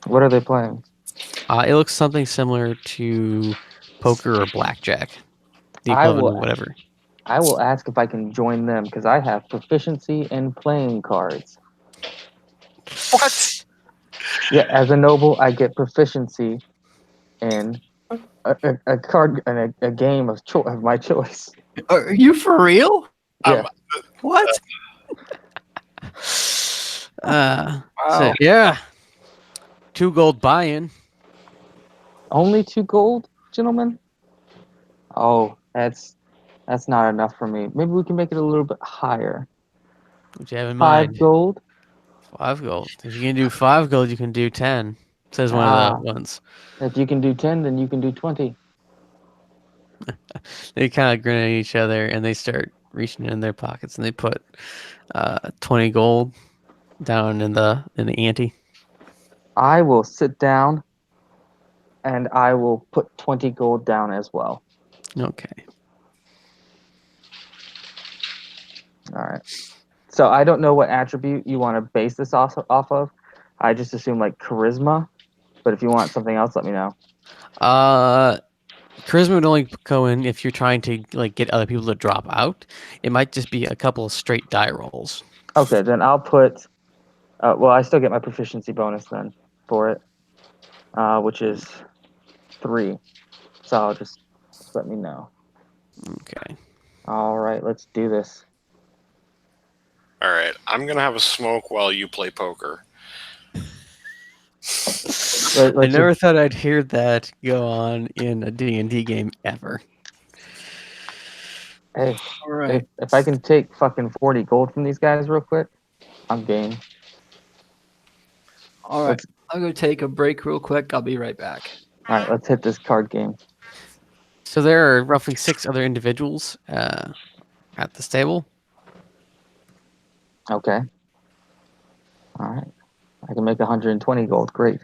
What are they playing? It looks something similar to poker or blackjack. The equivalent of whatever. I will ask if I can join them because I have proficiency in playing cards. What? Yeah, as a noble, I get proficiency in a card and a game of my choice. Are you for real? Yeah. What? Wow. So, yeah. 2 gold buy-in. Only 2 gold, gentlemen? Oh, that's not enough for me. Maybe we can make it a little bit higher. What you have in 5 mind? gold? 5 gold. If you can do 5 gold, you can do 10. Says one of Ah, the ones. if you can do 10, then you can do 20. They kind of grin at each other and they start reaching in their pockets and they put 20 gold down in the ante. I will sit down and I will put 20 gold down as well. Okay. All right. So I don't know what attribute you want to base this off of. I just assume like charisma, but if you want something else, let me know. Charisma would only go in if you're trying to like get other people to drop out. It might just be a couple of straight die rolls. Okay, then I'll put. Well, I still get my proficiency bonus then for it, which is 3. So I'll just let me know. Okay. All right, let's do this. All right, I'm gonna have a smoke while you play poker. I never thought I'd hear that go on in a D&D game ever. Hey, All right. if I can take fucking 40 gold from these guys real quick, I'm game. All right. I'll go take a break real quick. I'll be right back. All right, let's hit this card game. So there are roughly 6 other individuals at this table. Okay. All right. I can make 120 gold. Great.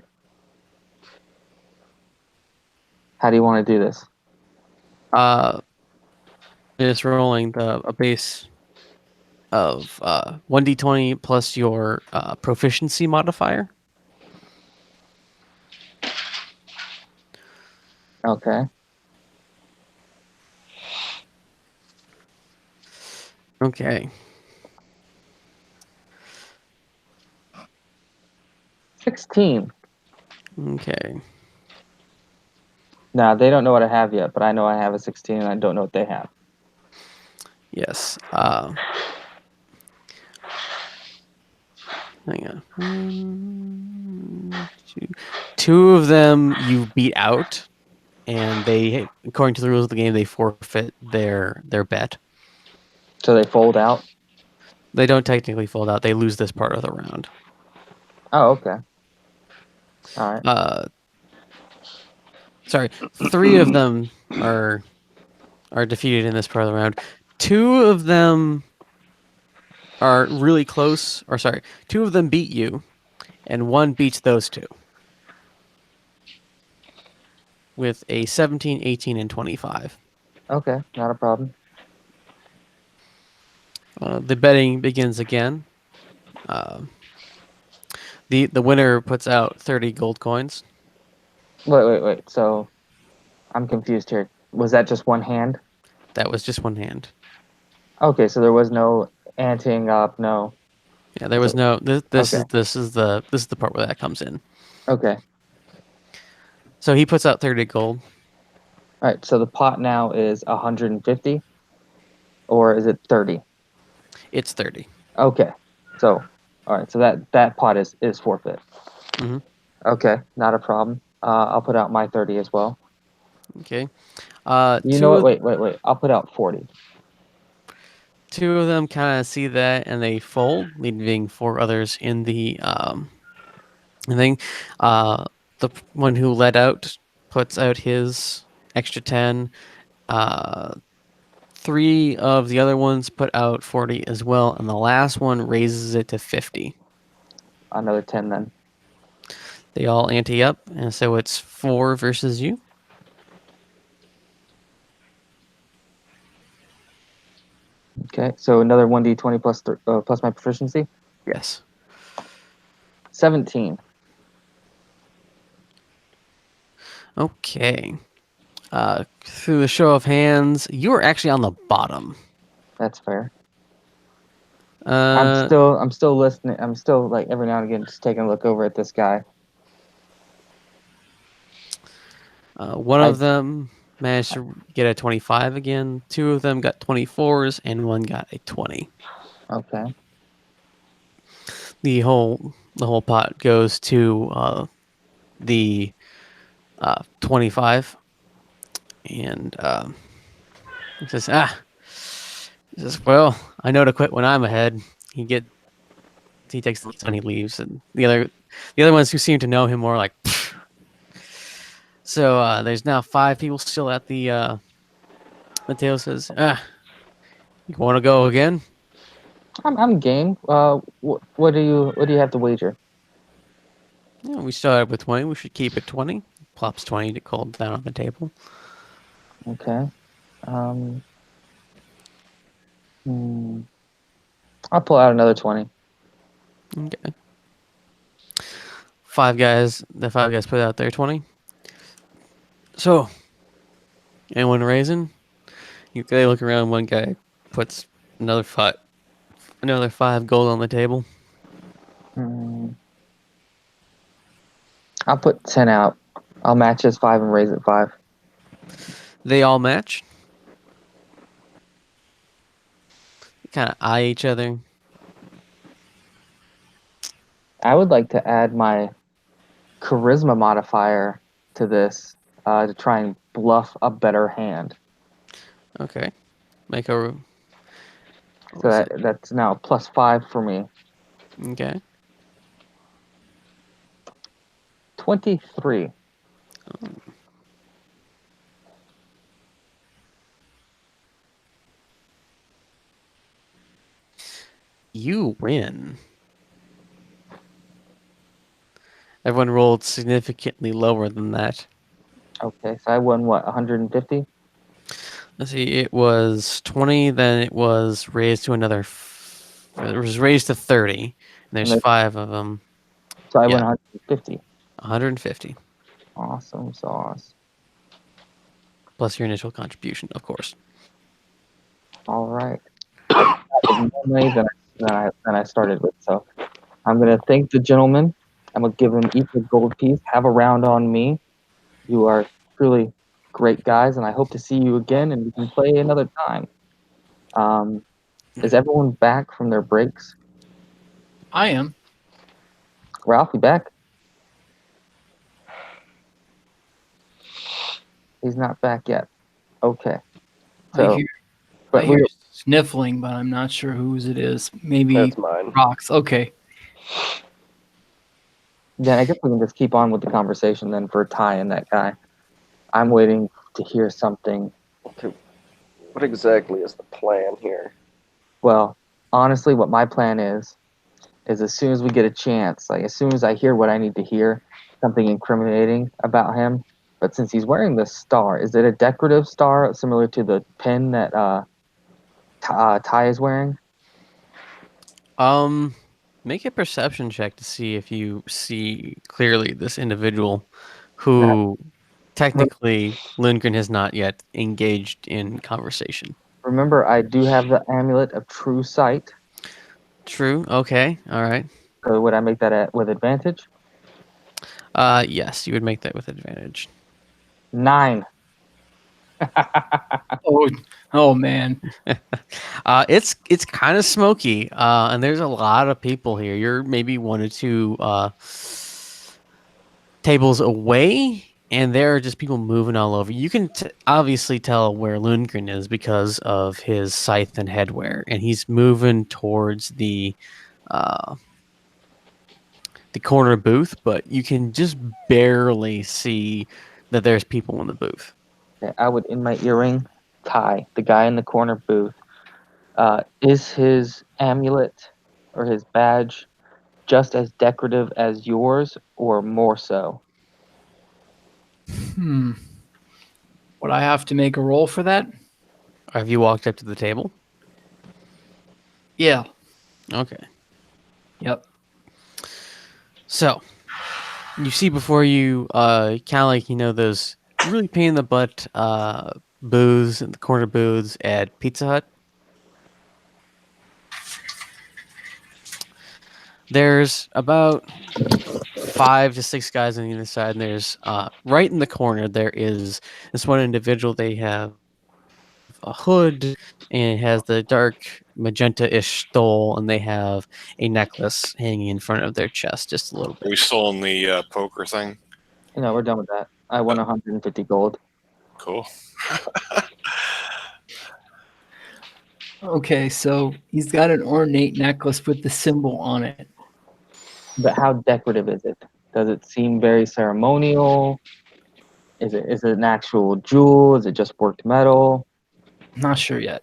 How do you want to do this? Just rolling a base of 1d20 plus your proficiency modifier. Okay. Okay. 16. Okay. Now, they don't know what I have yet, but I know I have a 16 and I don't know what they have. Yes. Hang on. Two of them you beat out, and they, according to the rules of the game, they forfeit their bet. So they fold out? They don't technically fold out. They lose this part of the round. Oh, okay. All right. Sorry, 3 of them are defeated in this part of the round. 2 of them are really close, or sorry, 2 of them beat you, and 1 beats those 2 with a 17, 18, and 25. Okay, not a problem. The betting begins again. The winner puts out 30 gold coins. Wait. So I'm confused here. Was that just one hand? That was just one hand. Okay, so there was no anteing up, no. Yeah, there was no. This okay. is the part where that comes in. Okay. So he puts out 30 gold. All right, so the pot now is 150, or is it 30? It's 30. Okay. So, all right, so that pot is forfeit. Mm-hmm. Okay, not a problem. I'll put out my 30 as well. Okay. You know what? Wait. I'll put out 40. 2 of them kind of see that and they fold, leaving 4 others in the thing. The one who led out puts out his extra 10. 3 of the other ones put out 40 as well, and the last one raises it to 50. Another 10 then. They all ante up, and so it's 4 versus you. Okay, so another 1d20 plus my proficiency? Yes. 17. Okay. Through the show of hands, you are actually on the bottom. That's fair. Uh, I'm still listening. I'm still like every now and again just taking a look over at this guy. One of them managed to get a 25 again. 2 of them got 24s, and 1 got a 20. Okay. The whole pot goes to the 25, and he says, he says, well, I know to quit when I'm ahead. He takes the and he leaves, and the other ones who seem to know him more like. Pfft. So there's now 5 people still at the table. Says, you want to go again? I'm game. What do you have to wager? Yeah, we started with 20. We should keep it 20. Plops 20 to cold down on the table. Okay. I'll pull out another 20. Okay. 5 guys. The 5 guys put out their 20. So, anyone raising? They look around. One guy puts another 5 gold on the table. I'll put 10 out. I'll match his 5 and raise it 5. They all match. Kind of eye each other. I would like to add my charisma modifier to this to try and bluff a better hand. Okay. Make a. So that's now +5 for me. Okay. 23. You win. Everyone rolled significantly lower than that. Okay, so I won what, 150? Let's see, it was 20, then it was raised to another. It was raised to 30. And there's 5 of them. So I won 150. 150. Awesome sauce. Plus your initial contribution, of course. All right. I got more money than I started with. So I'm going to thank the gentleman. I'm going to give them each a gold piece. Have a round on me. You are truly great guys, and I hope to see you again, and we can play another time. Is everyone back from their breaks? I am. Ralph, you back? He's not back yet. Okay. So, I hear sniffling, but I'm not sure whose it is. Maybe That's mine. Rocks. Okay. then I guess we can just keep on with the conversation then for Ty and that guy. I'm waiting to hear something. Okay. What exactly is the plan here? Well, honestly, what my plan is as soon as we get a chance, like as soon as I hear what I need to hear, something incriminating about him. But since he's wearing this star, is it a decorative star similar to the pin that Ty is wearing? Make a perception check to see if you see clearly this individual who technically Lundgren has not yet engaged in conversation. Remember, I do have the amulet of true sight. True. Okay. All right. So would I make that with advantage? Yes, you would make that with advantage. 9. Oh man. It's kind of smoky, and there's a lot of people here. You're maybe 1 or 2 tables away, and there are just people moving all over. You can obviously tell where Lundgren is because of his scythe and headwear, and he's moving towards the corner booth, but you can just barely see that there's people in the booth. Okay, I would, in my earring, Ty, the guy in the corner booth. Is his amulet or his badge just as decorative as yours, or more so? Would I have to make a roll for that? Have you walked up to the table? Yeah. Okay. Yep. So, you see before you, kind of like, those really pain in the butt booths, and the corner booths at Pizza Hut. There's about 5 to 6 guys on either side, and there's, right in the corner, there is this one individual. They have a hood, and it has the dark magenta-ish stole, and they have a necklace hanging in front of their chest just a little Are we bit. still in the poker thing? We're done with that. I won 150 gold. Cool. Okay, so he's got an ornate necklace with the symbol on it. But how decorative is it? Does it seem very ceremonial? Is it an actual jewel? Is it just worked metal? Not sure yet.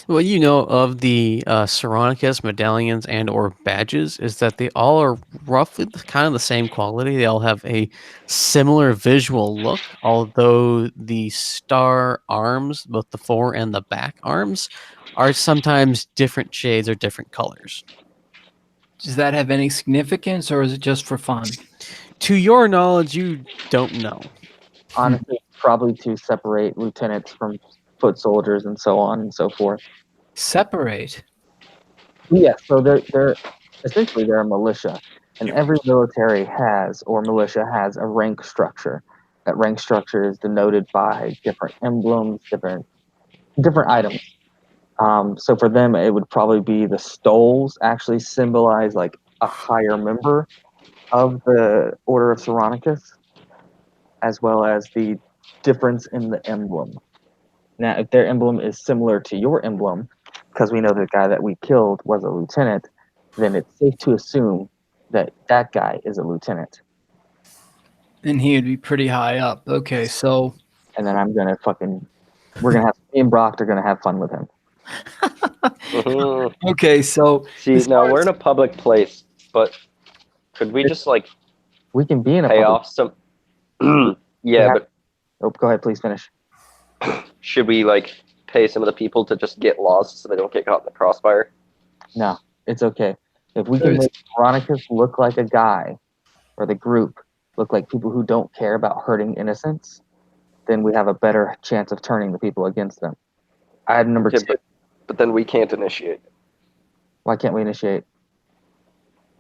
What you know of the Syronicus medallions and or badges is that they all are roughly kind of the same quality. They all have a similar visual look, although the star arms, both the fore and the back arms, are sometimes different shades or different colors. Does that have any significance, or is it just for fun? To your knowledge, you don't know. Honestly, probably to separate lieutenants from foot soldiers and so on and so forth. Separate. Yes, so they're essentially they're a militia, and every military has or militia has a rank structure. That rank structure is denoted by different emblems, different items. So for them, it would probably be the stoles actually symbolize like a higher member of the Order of Syronicus, as well as the difference in the emblem. Now, if their emblem is similar to your emblem, because we know the guy that we killed was a lieutenant, then it's safe to assume that that guy is a lieutenant. And he would be pretty high up. Okay, so And then we're gonna have me and Brock are gonna have fun with him. Mhm. okay, so See, as now far we're as- in a public place, but could we just like We can be in a pay public. off some? Yeah, but Oh, go ahead, please finish. should we like pay some of the people to just get lost so they don't get caught in the crossfire? No, it's okay. If we can make Veronicus look like a guy, or the group look like people who don't care about hurting innocents, then we have a better chance of turning the people against them. I had number Okay, two. but then we can't initiate. Why can't we initiate?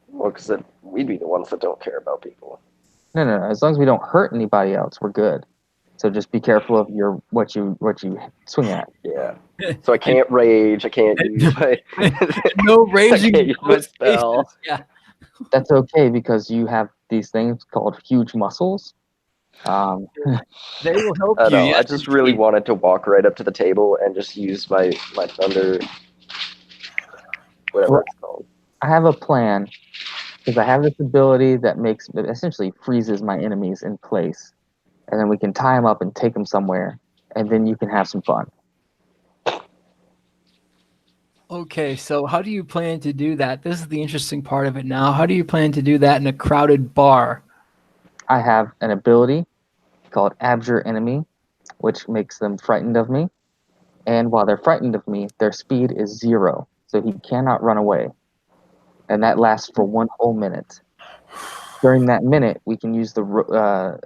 Well, because then we'd be the ones that don't care about people. No. As long as we don't hurt anybody else, we're good. So just be careful of what you swing at. Yeah. So I can't rage. I can't use my. no I raging. can't use my spell. Yeah. That's okay because you have these things called huge muscles. They will help I you. know. Yes, I just really indeed. wanted to walk right up to the table and just use my thunder, whatever Well, it's called. I have a plan because I have this ability that makes it essentially freezes my enemies in place, and then we can tie them up and take them somewhere, and then you can have some fun. Okay, so how do you plan to do that? This is the interesting part of it now. How do you plan to do that in a crowded bar? I have an ability called Abjure Enemy, which makes them frightened of me, and while they're frightened of me, their speed is 0, so he cannot run away, and that lasts for 1 whole minute. During that minute, we can use the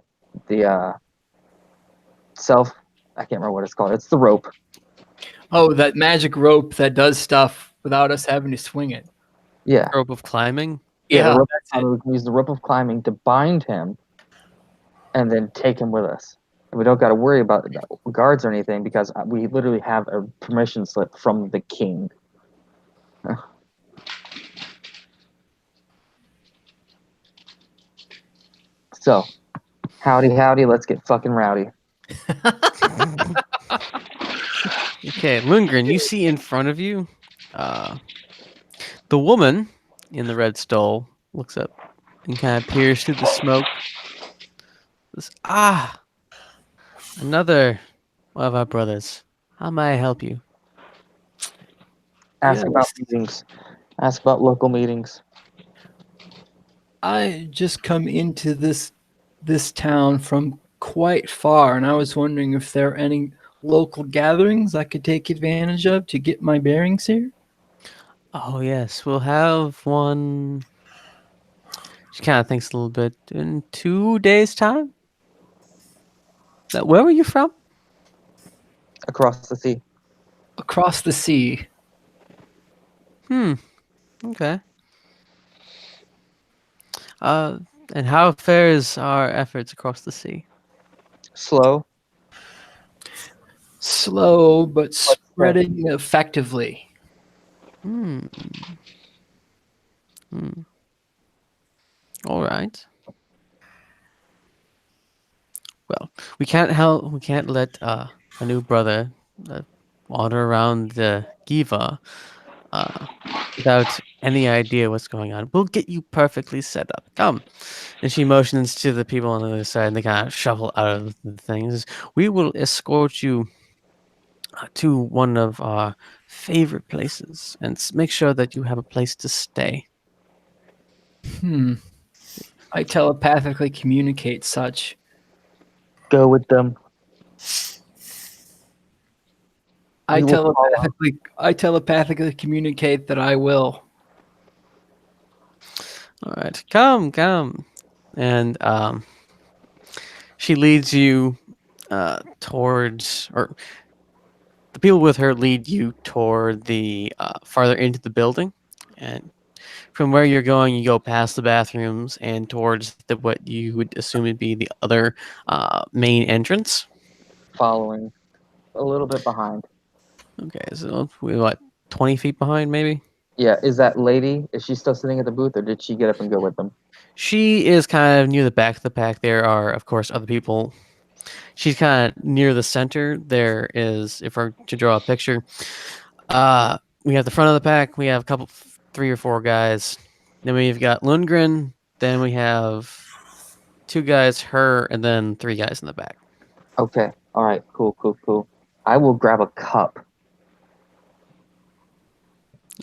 self. I can't remember what it's called. It's the rope. Oh, that magic rope that does stuff without us having to swing it. Yeah, Rope of climbing. the rope of that's it. climbing. We can use the rope of climbing to bind him, and then take him with us. And we don't got to worry about guards or anything because we literally have a permission slip from the king. So, howdy, let's get fucking rowdy. Okay, Lundgren, you see in front of you, the woman in the red stole looks up and kind of peers through the smoke. Says, another one of our brothers. How may I help you? Ask about Yes. meetings. Ask about local meetings. I just come into this town from quite far, and I was wondering if there are any local gatherings I could take advantage of to get my bearings here. Oh yes, we'll have one. She kind of thinks a little bit. In 2 days' time. Where were you from? Across the sea. Across the sea. Okay. And how fares our efforts across the sea? Slow. Slow, but spreading effectively. All right. Well, we can't let a new brother uh, wander around the Giva without any idea what's going on. We'll get you perfectly set up. Come. And she motions to the people on the other side, and they kind of shuffle out of the things. We will escort you to one of our favorite places and make sure that you have a place to stay. I telepathically communicate such. Go with them. I We will follow. I telepathically communicate that I will. All right, come, and she leads you towards, or the people with her lead you toward the farther into the building, and from where you're going, you go past the bathrooms and towards the what you would assume would be the other main entrance. Following. A little bit behind. Okay, so we're what, 20 feet behind, maybe. Yeah, is that lady, is she still sitting at the booth or did she get up and go with them? She is kind of near the back of the pack. There are, of course, other people. She's kind of near the center. There is, if we're to draw a picture, we have the front of the pack. We have a couple, 3 or 4 guys. Then we've got Lundgren. Then we have 2 guys, her, and then 3 guys in the back. Okay. All right. Cool. I will grab a cup.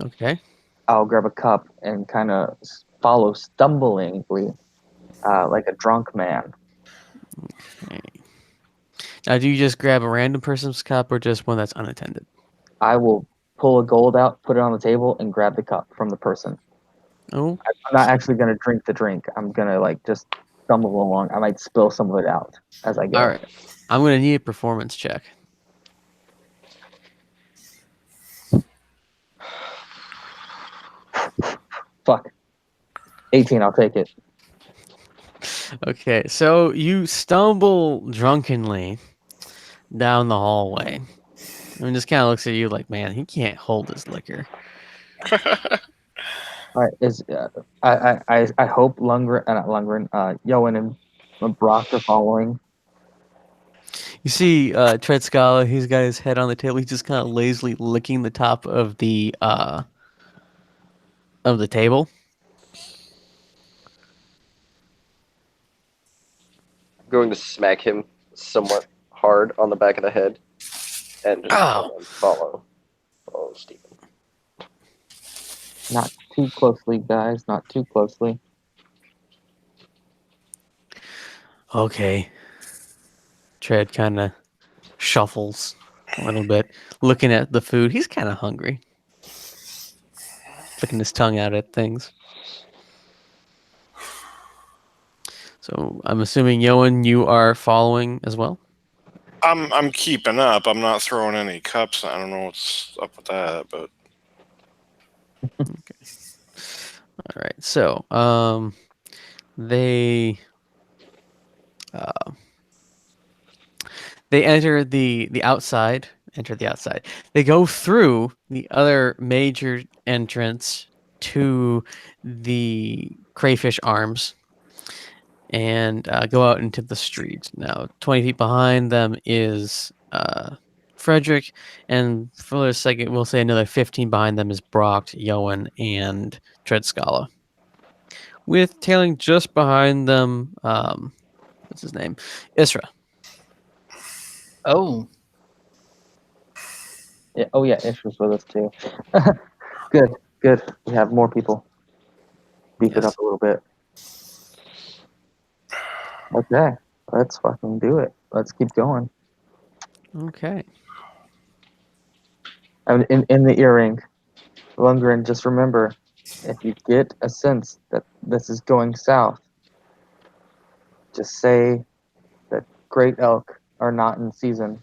Okay. I'll grab a cup and kind of follow stumblingly, like a drunk man. Okay. Now, do you just grab a random person's cup or just one that's unattended? I will pull a gold out, put it on the table, and grab the cup from the person. Oh, I'm not actually going to drink the drink. I'm going to like just stumble along. I might spill some of it out as I go. all right. I'm going to need a performance check. Fuck. 18, I'll take it. Okay, so you stumble drunkenly down the hallway. And just kind of looks at you like, man, he can't hold his liquor. All right. I hope Lundgren, not Lundgren, Yoan and Brock are following. You see Tread Scala, he's got his head on the table. He's just kind of lazily licking the top of the table. I'm going to smack him somewhat hard on the back of the head and just follow Stephen. Not too closely, guys. Not too closely. Okay. Tread kind of shuffles a little bit, looking at the food. He's kind of hungry. Flicking his tongue out at things. So I'm assuming, Yoan, you are following as well? I'm keeping up. I'm not throwing any cups. I don't know what's up with that, but Okay. All right. So they enter the outside. Enter the outside. They go through the other major entrance to the Crayfish Arms and go out into the street. Now, 20 feet behind them is Fredrick, and for a second, we'll say another 15 behind them is Brock, Yoan, and Treadscala. With tailing just behind them, what's his name? Isra. Oh, Yeah. Oh yeah, Ish was with us too. Good. We have more people. Beef it Yes. up a little bit. Okay, let's fucking do it. Let's keep going. Okay. And in the earring, Lundgren, just remember, if you get a sense that this is going south, just say that great elk are not in season.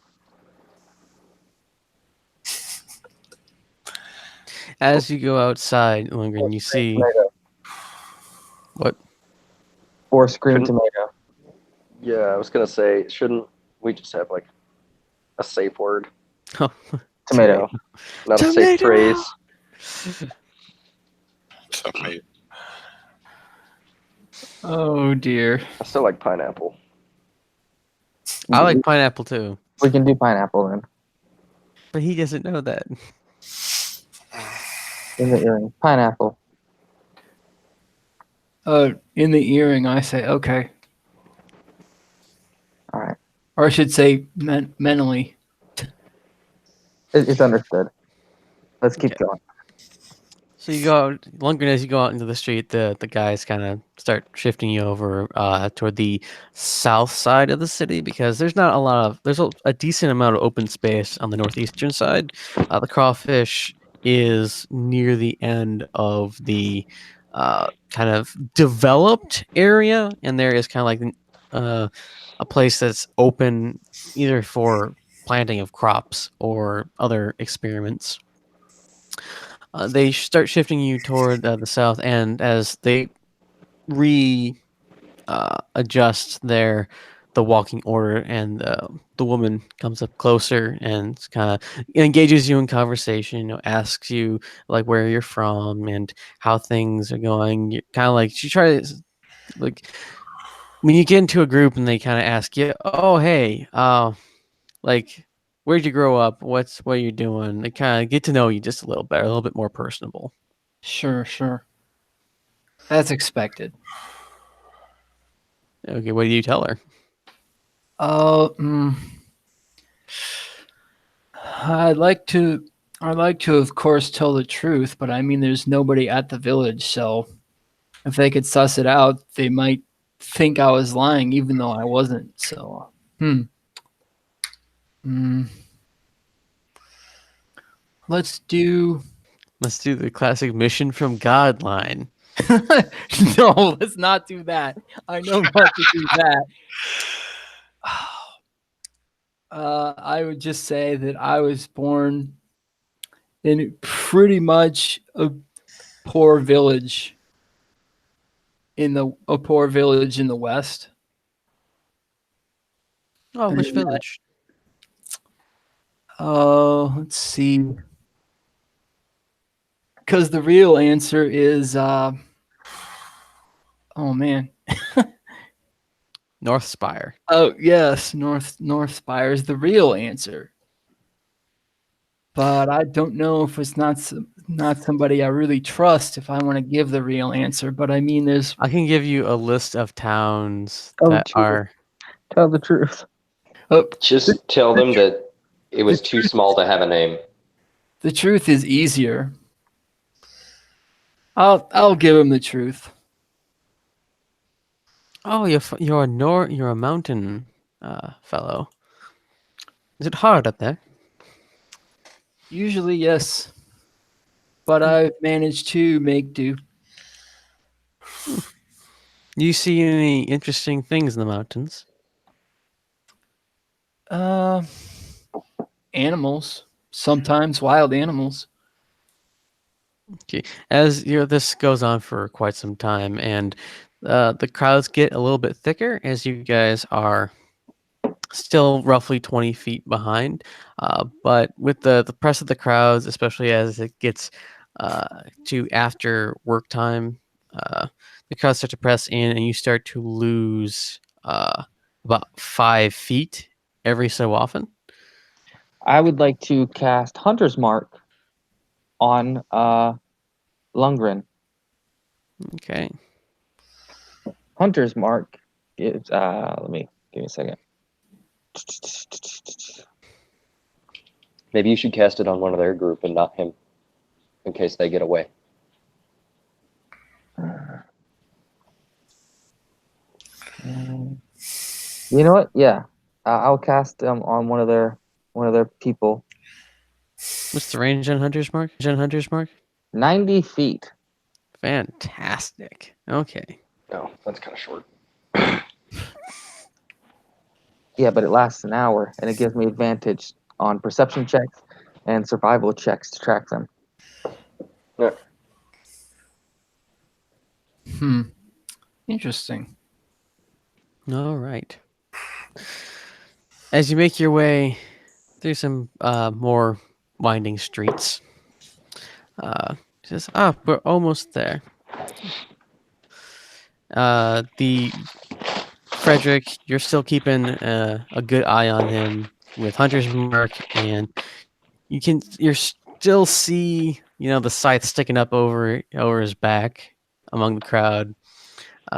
As you go outside, Lundgren, you see Tomato. what? Or scream Couldn't- tomato. Yeah, I was gonna say, shouldn't we just have like a safe word? Oh, Tomato. Not a safe Tomato! phrase. it's okay. oh dear. I still like pineapple. I like pineapple too, We can do pineapple then. but he doesn't know that. In the earring. Pineapple. In the earring, I say okay, All right. or I should say mentally. It's understood. Let's keep Okay. going. So you go out, Lundgren, as you go out into the street, the guys kind of start shifting you over toward the south side of the city because there's not a lot of, there's a decent amount of open space on the northeastern side. The crawfish is near the end of the kind of developed area, and there is kind of like a place that's open either for planting of crops or other experiments. They start shifting you toward the south, and as they re adjust the walking order, and the woman comes up closer and kind of engages you in conversation. Asks you like where you're from and how things are going. You kind of like she tries like when you get into a group and they kind of ask you, "Oh, hey, like." Where'd you grow up? What are you doing? They kind of get to know you just a little better, a little bit more personable. Sure. That's expected. Okay, what do you tell her? Uh, I'd like to, of course, tell the truth, but I mean, there's nobody at the village, so if they could suss it out, they might think I was lying, even though I wasn't. So, let's do. Let's do the classic mission from God line. No, let's not do that. I know not to do that. I would just say that I was born in pretty much a poor village in the West. Oh, which And, village? let's see. Because the real answer is, oh man. North Spire. Oh yes, North Spire is the real answer. But I don't know if it's not somebody I really trust if I want to give the real answer. But I mean, there's. I can give you a list of towns Oh, that Jesus. are. Tell the truth. Oh, Just tell them that it was too small to have a name. the truth is easier. I'll give him the truth. Oh, you're a mountain fellow. Is it hard up there? Usually, yes. But I've managed to make do. Do you see any interesting things in the mountains? Animals. Sometimes wild animals. Okay. As this goes on for quite some time, and the crowds get a little bit thicker as you guys are still roughly 20 feet behind. But with the press of the crowds, especially as it gets to after work time, the crowds start to press in, and you start to lose about 5 feet every so often. I would like to cast Hunter's Mark on Lundgren. Okay. Hunter's Mark is give me a second. Maybe you should cast it on one of their group and not him, in case they get away. You know what? Yeah, I'll cast on one of their people. What's the range on Hunter's Mark? 90 feet. Fantastic. Okay. No, that's kind of short. Yeah, but it lasts an hour, and it gives me advantage on perception checks and survival checks to track them. Yeah. Interesting. All right. As you make your way through some more winding streets, says, we're almost there. The Fredrick, you're still keeping a good eye on him with Hunter's Mark, and you're still see the scythe sticking up over his back among the crowd.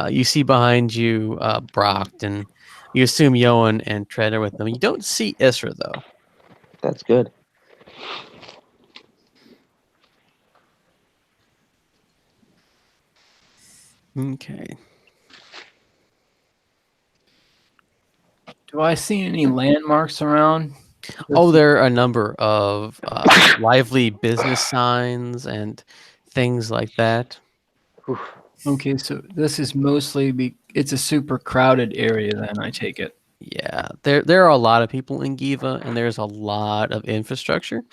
You see behind you Brock, and you assume Yoan and Tread are with them. You don't see Isra though. That's good. Okay. Do I see any landmarks around? Oh, there are a number of lively business signs and things like that. Okay, so this is mostly it's a super crowded area. Then I take it. Yeah, there are a lot of people in Giva, and there's a lot of infrastructure.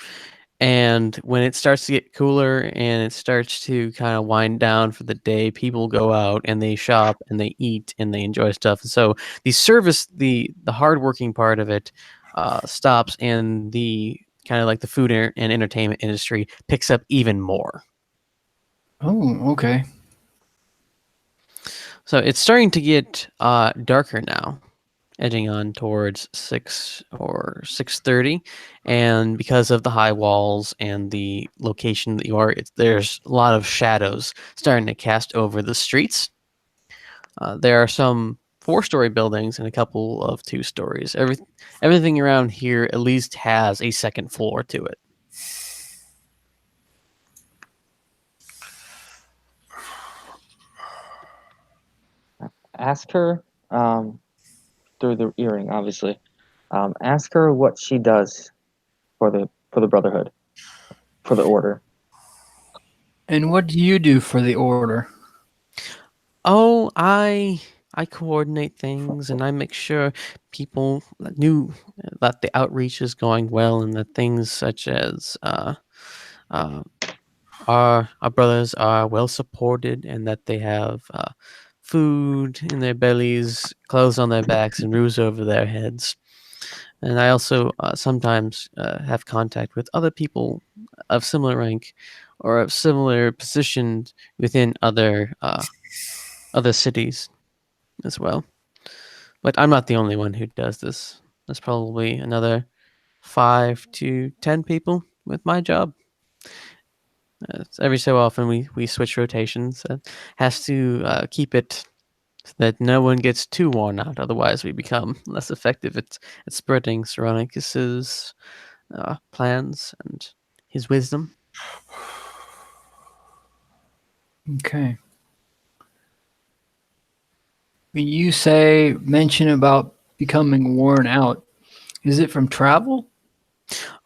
And when it starts to get cooler and it starts to kind of wind down for the day, people go out and they shop and they eat and they enjoy stuff. So the hardworking part of it stops, and the kind of like the food and entertainment industry picks up even more. Oh, okay. So it's starting to get darker now, edging on towards 6 or 6:30, and because of the high walls and the location that you are, there's a lot of shadows starting to cast over the streets. There are some 4-story buildings and a couple of 2 stories. Everything around here at least has a second floor to it. Ask her through the earring, obviously. Ask her what she does for the Brotherhood, for the Order. And what do you do for the order? Oh, I coordinate things, and I make sure people knew that the outreach is going well, and that things such as our brothers are well supported, and that they have food in their bellies, clothes on their backs, and roofs over their heads. And I also sometimes have contact with other people of similar rank or of similar position within other cities as well. But I'm not the only one who does this. There's probably another 5 to 10 people with my job. Every so often we switch rotations. Has to keep it so that no one gets too worn out. Otherwise, we become less effective at spreading Syronicus's plans and his wisdom. Okay. When you mention about becoming worn out, is it from travel?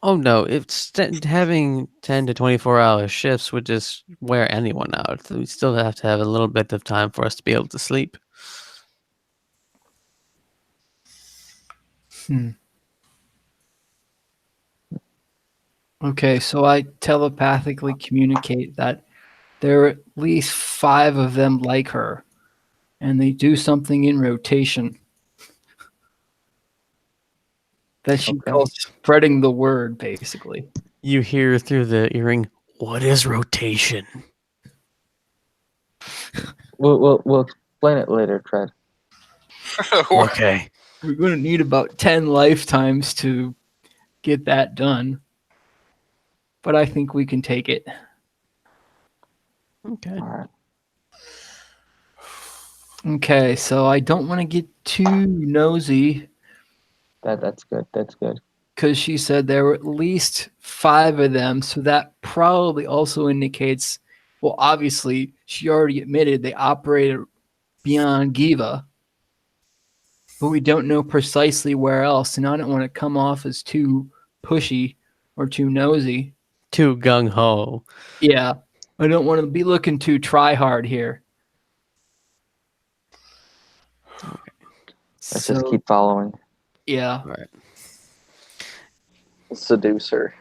Oh no, it's having 10 to 24-hour shifts would just wear anyone out. We still have to have a little bit of time for us to be able to sleep. Okay, so I telepathically communicate that there are at least 5 of them like her, and they do something in rotation that she calls spreading the word, basically. You hear through the earring, "What is rotation?" We'll explain it later, Tread. Okay. We're going to need about 10 lifetimes to get that done, but I think we can take it. Okay. All right. Okay, so I don't want to get too nosy. That's good. That's good. Because she said there were at least 5 of them, so that probably also indicates, well, obviously, she already admitted they operated beyond Giva, but we don't know precisely where else, and I don't want to come off as too pushy or too nosy. Too gung-ho. Yeah, I don't want to be looking too try-hard here. Okay. Let's just keep following. Yeah. All right. Seduce her.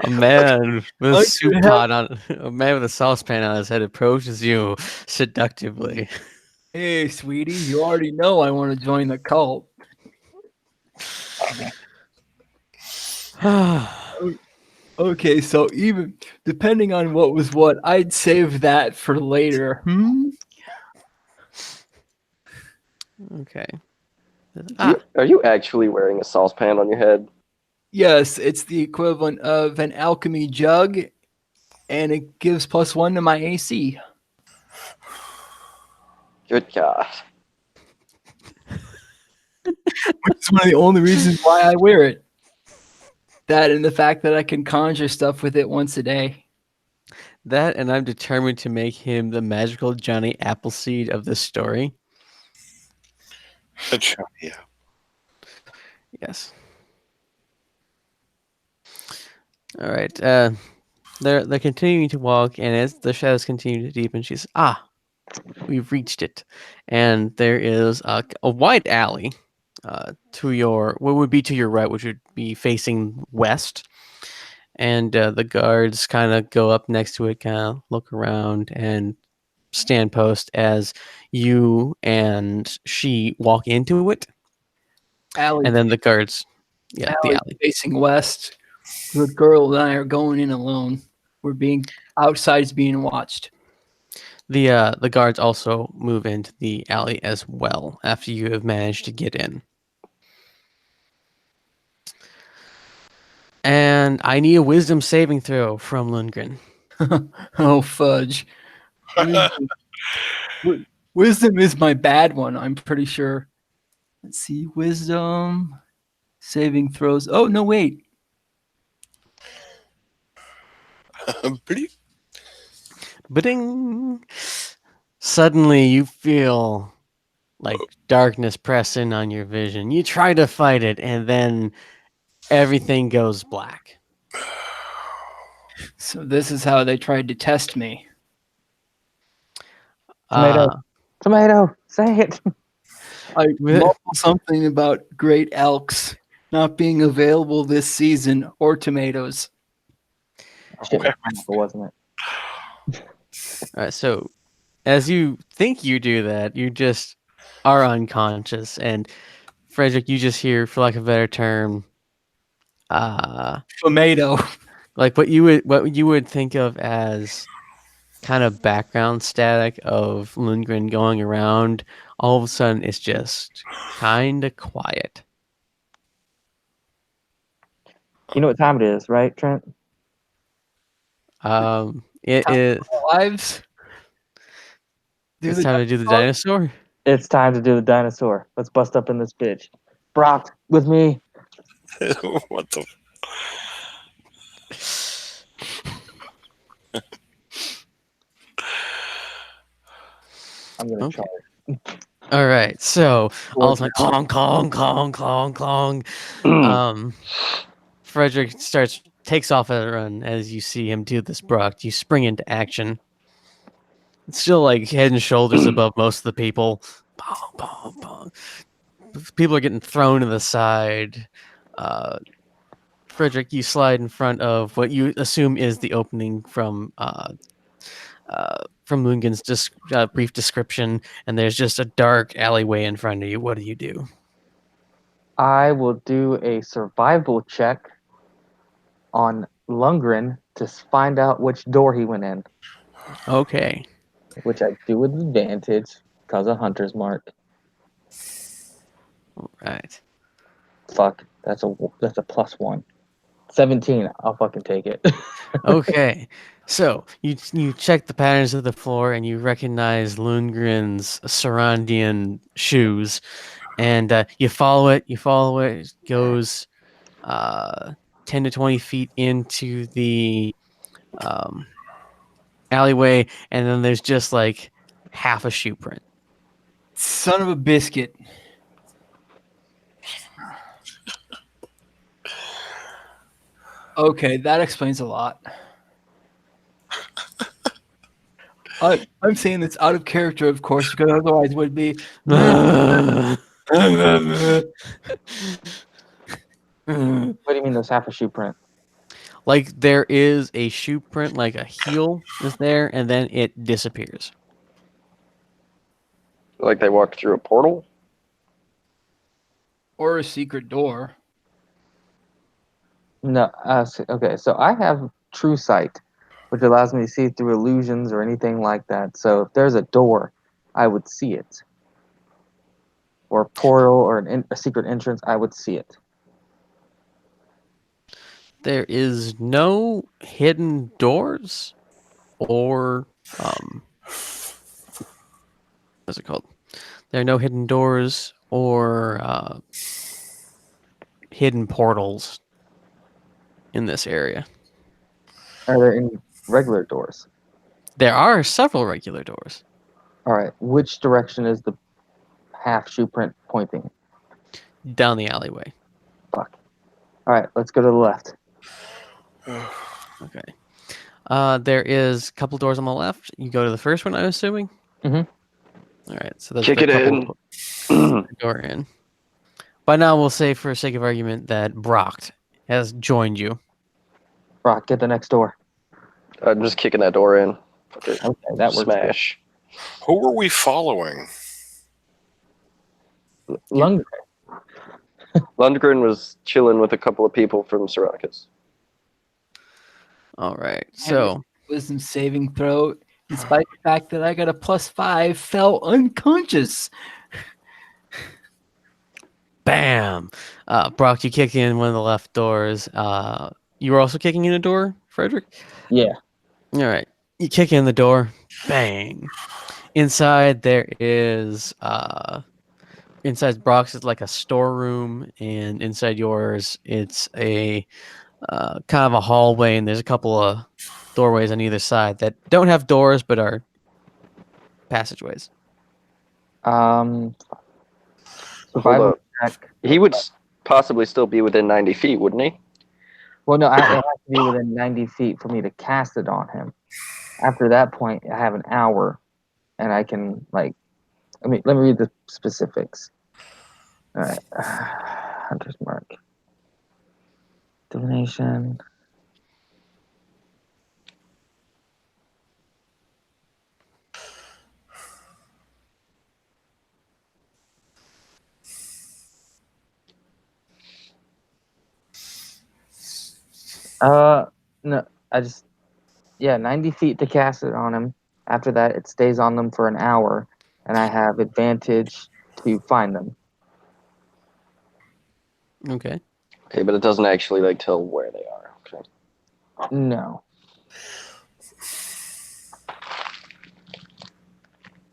A man with a saucepan on his head approaches you seductively. Hey, sweetie, you already know I want to join the cult. Okay, so even depending on what was what, I'd save that for later. Okay. Are you actually wearing a saucepan on your head? Yes, it's the equivalent of an alchemy jug, and it gives +1 to my AC. Good God. Which is one of the only reasons why I wear it. That and the fact that I can conjure stuff with it once a day. That, and I'm determined to make him the magical Johnny Appleseed of this story. Yeah. Yes. All right. They're continuing to walk, and as the shadows continue to deepen, she says, we've reached it. And there is a wide alley to what would be to your right, which would be facing west. And the guards kind of go up next to it, kind of look around, and stand post as you and she walk into it. Alley, And then the guards, the alley. facing west. The girl and I are going in alone. We're being outside's being watched. The guards also move into the alley as well after you have managed to get in. And I need a wisdom saving throw from Lundgren. Oh fudge! Wisdom is my bad one. I'm pretty sure. Let's see, wisdom saving throws. Oh no, wait. Ba-ding! Suddenly you feel like darkness press in on your vision. You try to fight it, and then everything goes black. So this is how they tried to test me. Tomato, say it. I mumble something about great elks not being available this season or tomatoes. Shit, wasn't it? All right, so as you think you do that, you just are unconscious, and Fredrick, you just hear, for lack of a better term, Tomato. like what you would think of as kind of background static of Lundgren going around. All of a sudden, it's just kind of quiet. You know what time it is, right, Trent? It is. Lives. It's time to do the dinosaur. It's time to do the dinosaur. Let's bust up in this bitch. Brock, with me. What the? I'm gonna charge. All right, so all of a sudden, clong, clong, clong, clong, clong. Fredrick takes off at a run as you see him do this. Brock, you spring into action. It's still like head and shoulders above most of the people. Bong, bong, bong. People are getting thrown to the side. Fredrick, you slide in front of what you assume is the opening from Lungen's brief description, and there's just a dark alleyway in front of you. What do you do? I will do a survival check on Lundgren to find out which door he went in. Okay. Which I do with advantage because of Hunter's Mark. All right. Fuck, that's a +1. 17. I'll fucking take it. Okay. So you check the patterns of the floor and you recognize Lundgren's Sarandian shoes, and you follow it. It goes 10 to 20 feet into the alleyway, and then there's just like half a shoe print. Son of a biscuit. Okay, that explains a lot. I'm saying it's out of character, of course, because otherwise it would be. What do you mean there's half a shoe print? Like there is a shoe print, like a heel is there, and then it disappears. Like they walked through a portal? Or a secret door. No. Okay, so I have true sight, which allows me to see through illusions or anything like that. So if there's a door, I would see it. or a portal or a secret entrance, I would see it. There is no hidden doors or what's it called? There are no hidden doors or hidden portals in this area. Are there any regular doors? There are several regular doors. All right. Which direction is the half shoe print pointing? Down the alleyway. Fuck. All right. Let's go to the left. Okay. There is a couple doors on the left. You go to the first one, I'm assuming? Mhm. All right. So there's Kick a it couple in. door in. By now, we'll say, for sake of argument, that Brock has joined you. Brock, get the next door. I'm just kicking that door in. Okay, Okay, that works. smash. Who are we following? Lundgren. Lundgren was chilling with a couple of people from Syronicus. All right. So, Wisdom saving throw, despite the fact that I got a +5, fell unconscious. bam! Brock, you kick in one of the left doors. You were also kicking in a door, Fredrick? Yeah. All right. You kick in the door. Bang. Inside there is inside Brock's is like a storeroom, and inside yours it's a kind of a hallway, and there's a couple of doorways on either side that don't have doors but are passageways. Hold Survival up. check. He would possibly still be within 90 feet, wouldn't he? Well, no, it has to be within 90 feet for me to cast it on him. After that point, I have an hour, and I can let me read the specifics. All right, Hunter's Mark, divination. No, 90 feet to cast it on him. After that, it stays on them for an hour, and I have advantage to find them. Okay. Okay, but it doesn't actually tell where they are. Okay. No.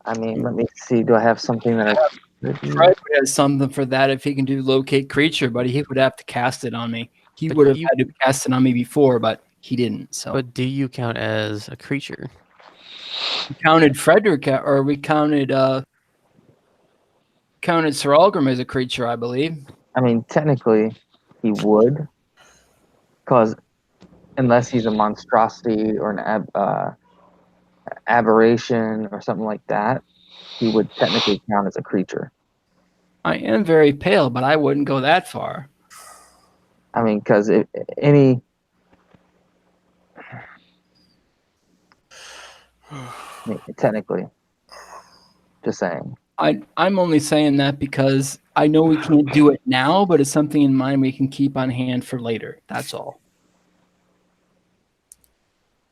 I mean, let me see. Do I have something that Fred has something for that if he can do locate creature, but he would have to cast it on me. He But would have had to cast it on me before, but he didn't. So, But do you count as a creature? we counted Fredrick, or we counted Sir Algrim as a creature, I believe. I mean, technically, he would, because unless he's a monstrosity or an aberration or something like that, he would technically count as a creature. I am very pale, but I wouldn't go that far. I mean, because technically, just saying. I'm only saying that because I know we can't do it now, but it's something in mind we can keep on hand for later. That's all.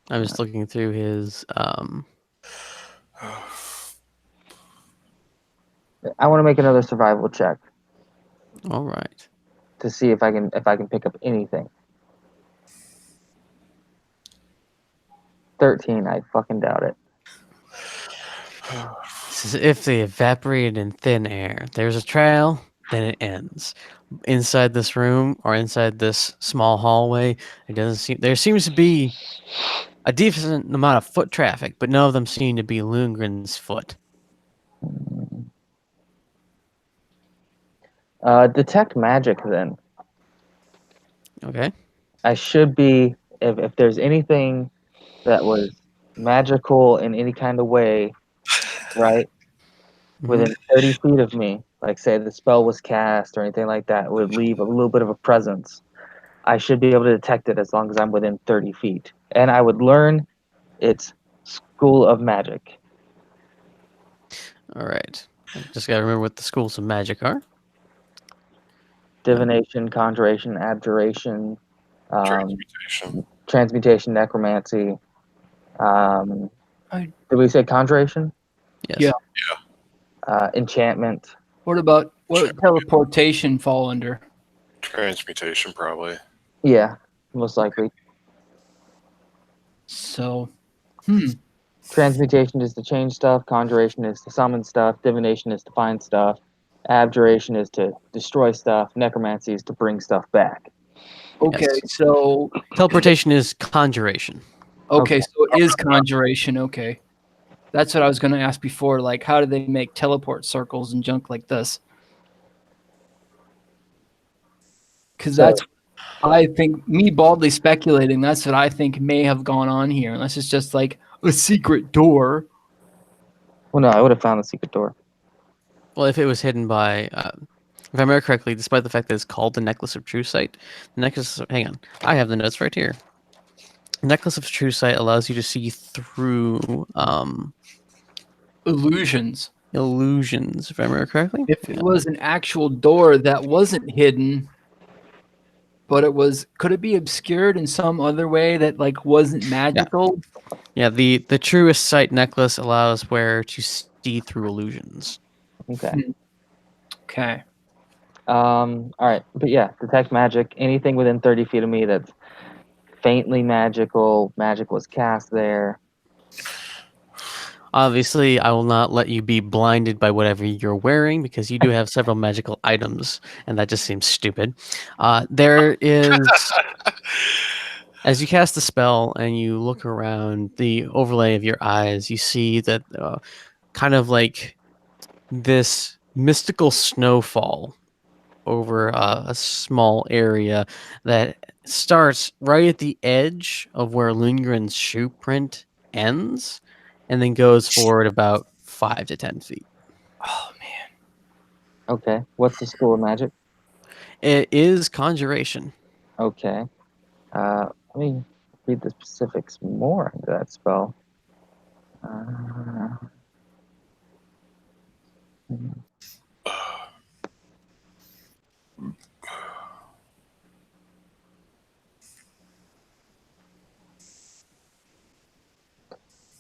I'm just looking through his. I want to make another survival check All right. to see if I can pick up anything. 13. I fucking doubt it. Says, if they evaporate in thin air, there's a trail, then it ends. Inside this room or inside this small hallway, there seems to be a decent amount of foot traffic, but none of them seem to be Lundgren's foot. Detect magic then. Okay. I should be, if there's anything that was magical in any kind of way, right, within 30 feet of me, like say the spell was cast or anything like that, would leave a little bit of a presence. I should be able to detect it as long as I'm within 30 feet. And I would learn its School of Magic. All right. Just got to remember what the schools of magic are. Divination, Conjuration, Abjuration, Transmutation. Transmutation, Necromancy. Did we say Conjuration? Yes. Yeah. Enchantment. What about What would teleportation fall under? Transmutation, probably. Yeah, most likely. So, Transmutation is to change stuff. Conjuration is to summon stuff. Divination is to find stuff. Abjuration is to destroy stuff. Necromancy is to bring stuff back. okay, Yes. so Teleportation is conjuration. okay, Okay. so it is conjuration. Okay, that's what I was going to ask before. Like, how do they make teleport circles and junk like this? Because So- that's, I think, me baldly speculating. That's what I think may have gone on here, unless it's just like a secret door. Well, no, I would have found the secret door. Well, if it was hidden by, if I remember correctly, despite the fact that it's called the Necklace of True Sight, the necklace. Hang on, I have the notes right here. The Necklace of True Sight allows you to see through Illusions. illusions. If I remember correctly. If it was an actual door that wasn't hidden, but it was, could it be obscured in some other way that like wasn't magical? Yeah, the Truest Sight necklace allows wearer to see through illusions. Okay. Okay. All right, but yeah, detect magic. Anything within 30 feet of me that's faintly magical. Magic was cast there. Obviously, I will not let you be blinded by whatever you're wearing because you do have several magical items, and that just seems stupid. There is, as you cast the spell and you look around the overlay of your eyes, you see that kind of like this mystical snowfall over a small area that starts right at the edge of where Lundgren's shoe print ends and then goes forward about 5 to 10 feet. Oh man. Okay. What's the school of magic? It is conjuration. Okay. Let me read the specifics more into that spell.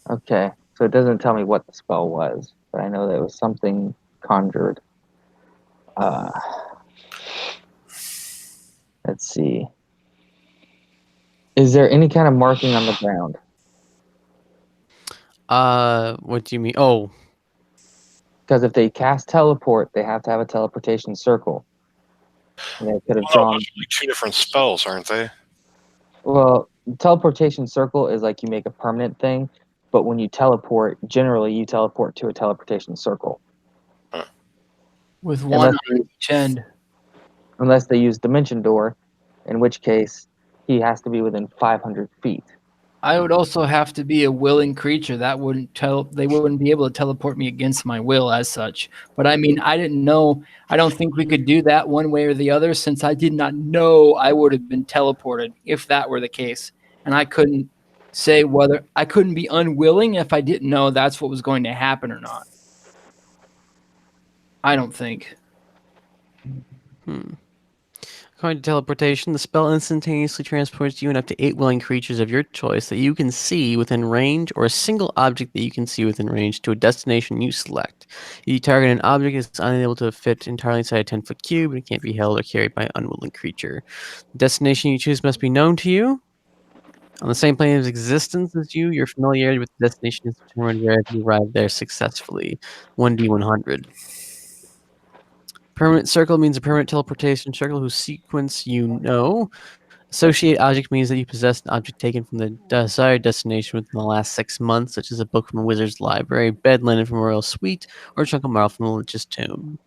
Okay, so it doesn't tell me what the spell was, but I know that it was something conjured. Let's see. Is there any kind of marking on the ground? What do you mean? Oh, Because if they cast teleport, they have to have a teleportation circle. And they could have Oh, drawn. those are like two different spells, aren't they? Well, teleportation circle is like you make a permanent thing, but when you teleport, generally you teleport to a teleportation circle. With one Unless on each end. Unless they use Dimension Door, in which case he has to be within 500 feet. I would also have to be a willing creature. That wouldn't they wouldn't be able to teleport me against my will as such. But I mean, I didn't know. I don't think we could do that one way or the other since I did not know I would have been teleported if that were the case. And I couldn't say whether I couldn't be unwilling if I didn't know that's what was going to happen or not. I don't think. according to teleportation, the spell instantaneously transports you and up to 8 willing creatures of your choice that you can see within range or a single object that you can see within range to a destination you select. If you target an object that's unable to fit entirely inside a 10-foot cube and it can't be held or carried by an unwilling creature. The destination you choose must be known to you. On the same plane of existence as you, your familiarity with the destination is determined where you arrive there successfully. 1d100. Permanent circle means a permanent teleportation circle whose sequence you know. Associate object means that you possess an object taken from the desired destination within the last 6 months, such as a book from a wizard's library, bed linen from a royal suite, or a chunk of marble from a lich's tomb.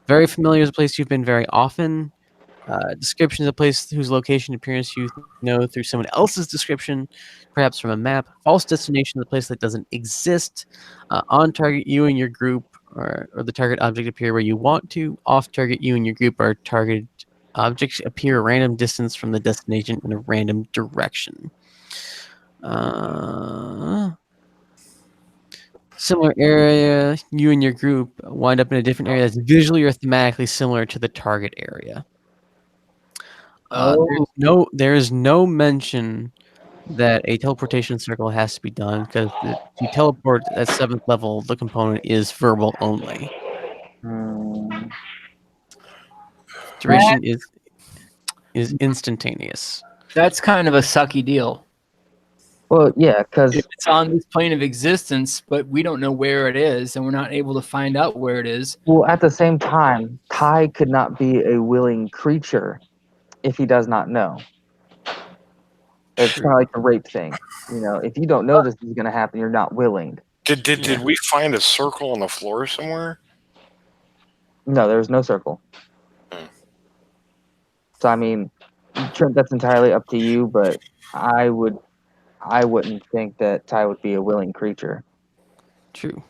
Very familiar is a place you've been very often. Description is a place whose location and appearance you know through someone else's description, perhaps from a map. False destination is a place that doesn't exist. On target, you and your group or the target object appear where you want to. Off target, you and your group are targeted objects appear a random distance from the destination in a random direction. Similar area, you and your group wind up in a different area that's visually or thematically similar to the target area. There is no mention that a teleportation circle has to be done because to teleport at 7th level, the component is verbal only. Duration is instantaneous. That's kind of a sucky deal. Well, yeah, because If it's on this plane of existence, but we don't know where it is, and we're not able to find out where it is. well, at the same time, Ty could not be a willing creature if he does not know. It's kind of like the rape thing. You know, if you don't know this is going to happen, you're not willing. Did we find a circle on the floor somewhere? No, there's no circle. Hmm. So I mean, Trent, that's entirely up to you, but I wouldn't think that Ty would be a willing creature True.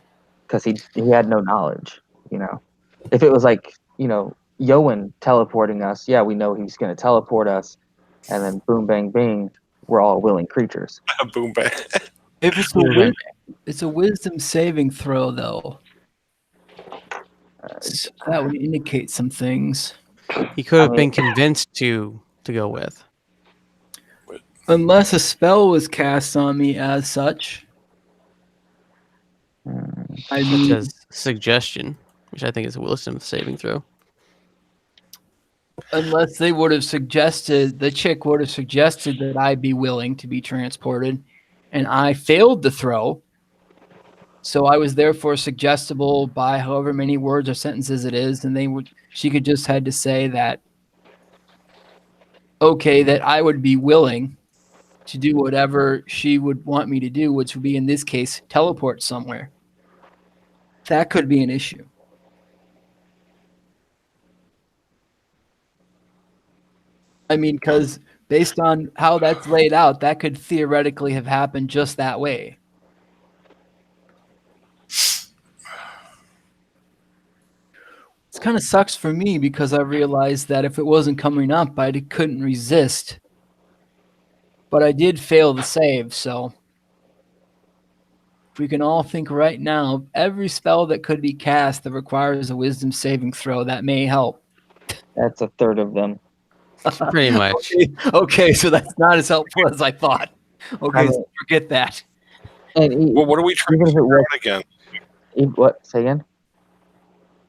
because he had no knowledge. You know, if it was like Yoan teleporting us, yeah, we know he's going to teleport us, and then boom, bang, bing, we're all willing creatures. Boom bang. If it's a wisdom saving throw, though, so that would indicate some things. He could have been convinced to go with. Unless a spell was cast on me as such. I Such mean, as suggestion, which I think is a wisdom saving throw. unless they would have suggested, the chick would have suggested that I be willing to be transported, and I failed the throw. So I was therefore suggestible by however many words or sentences it is, and she could just had to say that, okay, that I would be willing to do whatever she would want me to do, which would be in this case teleport somewhere. That could be an issue. I mean, because based on how that's laid out, that could theoretically have happened just that way. It kind of sucks for me because I realized that if it wasn't coming up, I couldn't resist. But I did fail the save, so if we can all think right now, every spell that could be cast that requires a wisdom saving throw, that may help. That's a third of them. Pretty much. Okay, so that's not as helpful as I thought. Okay, so forget that. And Well, what are we trying to figure out again? What? Say again?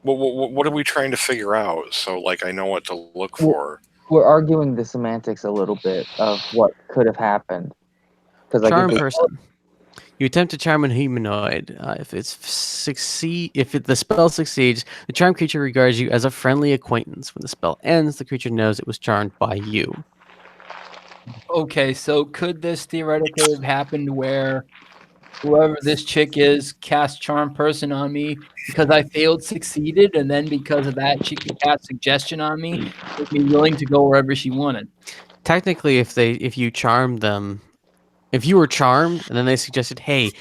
What are we trying to figure out? So, like, I know what to look for. We're arguing the semantics a little bit of what could have happened. Because Charm person. You attempt to charm a humanoid. If the spell succeeds, the charmed creature regards you as a friendly acquaintance. When the spell ends, the creature knows it was charmed by you. Okay, so could this theoretically have happened where whoever this chick is cast charm person on me because I succeeded, and then because of that she could cast suggestion on me, with me willing to go wherever she wanted? Technically, if you charmed them, if you were charmed and then they suggested, hey,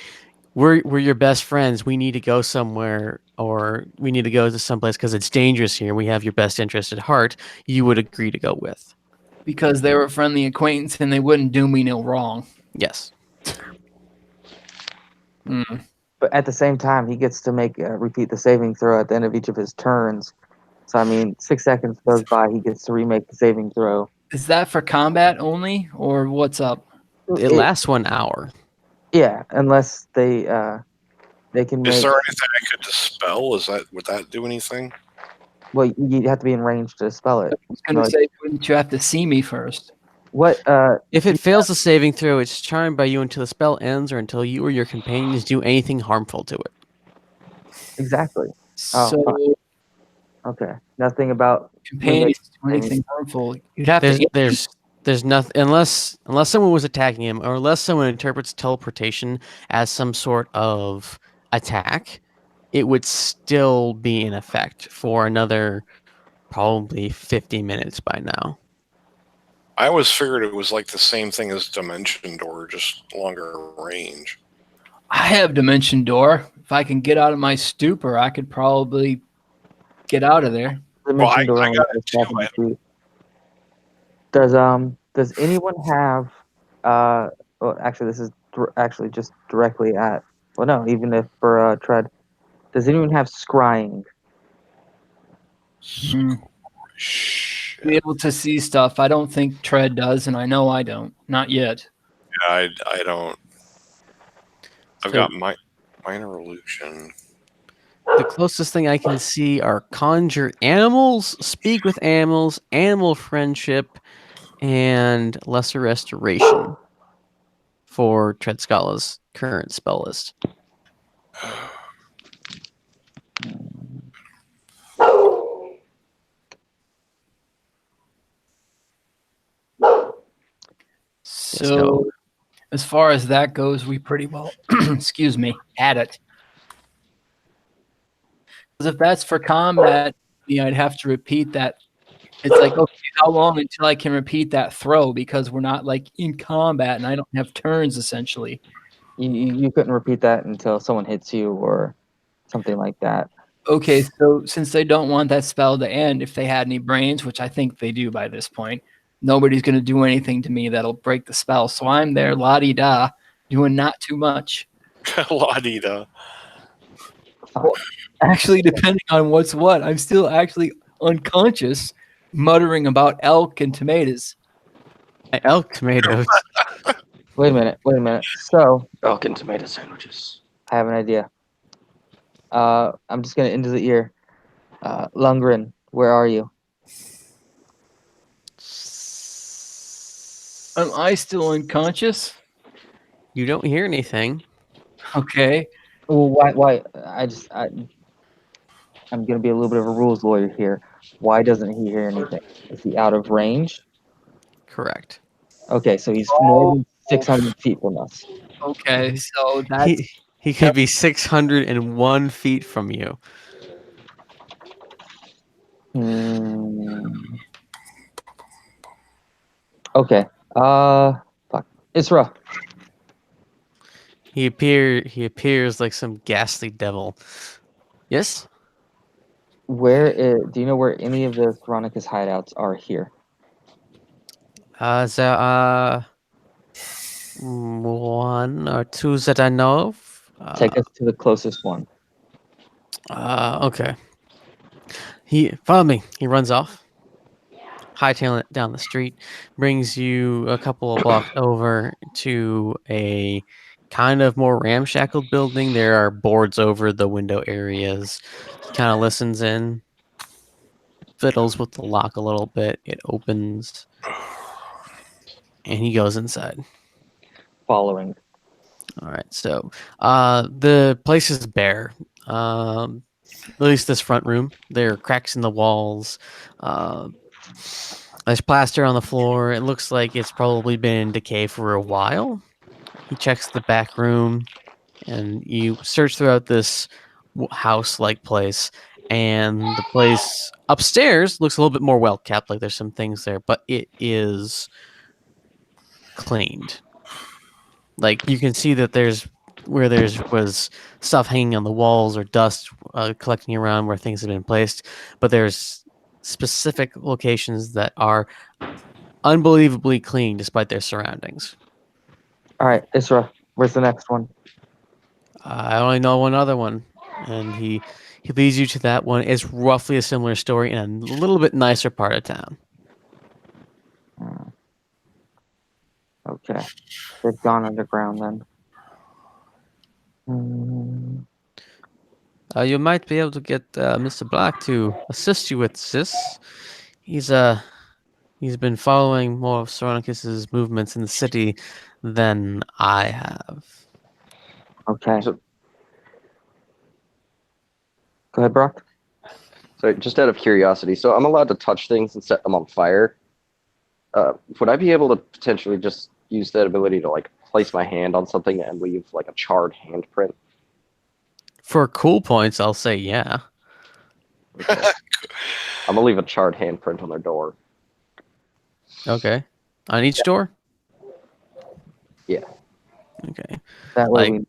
we're your best friends, we need to go somewhere, or we need to go to someplace because it's dangerous here, we have your best interest at heart, you would agree to go with. Because they were a friendly acquaintance and they wouldn't do me no wrong. Yes. But at the same time, he gets to repeat the saving throw at the end of each of his turns. So, I mean, 6 seconds goes by, he gets to remake the saving throw. Is that for combat only, or what's up? It lasts 1 hour. Yeah, unless they can make... Is there anything I could dispel? Would that do anything? Well, you'd have to be in range to spell it. I was going to say, wouldn't you have to see me first? What? If it fails the saving throw, it's charmed by you until the spell ends or until you or your companions do anything harmful to it. Exactly. So, okay. Nothing about companions do anything harmful. You'd have to. There's nothing unless someone was attacking him, or unless someone interprets teleportation as some sort of attack, it would still be in effect for another probably 50 minutes by now. I always figured it was like the same thing as Dimension Door, just longer range. I have Dimension Door. If I can get out of my stupor, I could probably get out of there. Dimension Door I got it too. Does anyone have well, actually this is actually just directly at, well, no, even if for Tread, does anyone have scrying? Be able to see stuff. I don't think Tread does, and I know I don't. Not yet. Yeah, I don't. I've got minor illusion. The closest thing I can see are conjure animals, speak with animals, animal friendship, and lesser restoration for Treadskala's current spell list. So, as far as that goes, we pretty well, excuse me, at it. Because if that's for combat, I'd have to repeat that. It's like, okay, how long until I can repeat that throw? Because we're not like in combat and I don't have turns essentially. You couldn't repeat that until someone hits you or something like that. Okay, so since they don't want that spell to end, if they had any brains, which I think they do by this point, nobody's going to do anything to me that'll break the spell. So I'm there, la-di-da, doing not too much. La-di-da. Well, actually, depending on what's what, I'm still actually unconscious, muttering about elk and tomatoes. Elk tomatoes. Wait a minute. So, Elk and tomato sandwiches. I have an idea. I'm just gonna into the ear. Lundgren, where are you? Am I still unconscious? You don't hear anything. Okay. Well, why? I'm gonna be a little bit of a rules lawyer here. Why doesn't he hear anything? Is he out of range? Correct. Okay, so he's more than 600 feet from us. Okay, so that's He could be 601 feet from you. Okay. Fuck. Isra. He appears like some ghastly devil. Yes? Do you know where any of the Syronicus hideouts are here? There are one or two that I know of. Take us to the closest one. Okay. He follow me. He runs off, hightailing it down the street, brings you a couple of blocks over to a kind of more ramshackled building. There are boards over the window areas. He kind of listens in, fiddles with the lock a little bit. It opens, and he goes inside. Following. All right, so the place is bare. At least this front room. There are cracks in the walls. There's plaster on the floor. It looks like it's probably been in decay for a while. He checks the back room, and you search throughout this house-like place. And the place upstairs looks a little bit more well kept. Like there's some things there, but it is cleaned. Like you can see that there's was stuff hanging on the walls or dust collecting around where things have been placed, but there's specific locations that are unbelievably clean despite their surroundings. All right, Isra, where's the next one? I only know one other one, and he leads you to that one. It's roughly a similar story in a little bit nicer part of town. Okay, they've gone underground then. You might be able to get Mr. Black to assist you with this. He's been following more of Syronicus's movements in the city than I have. Okay. So- Go ahead, Brock. So, just out of curiosity, so I'm allowed to touch things and set them on fire. Would I be able to potentially just use that ability to like place my hand on something and leave like a charred handprint? For cool points, I'll say yeah. Okay. I'm gonna leave a charred handprint on their door. Okay. On each door? Yeah. Okay. That way Like,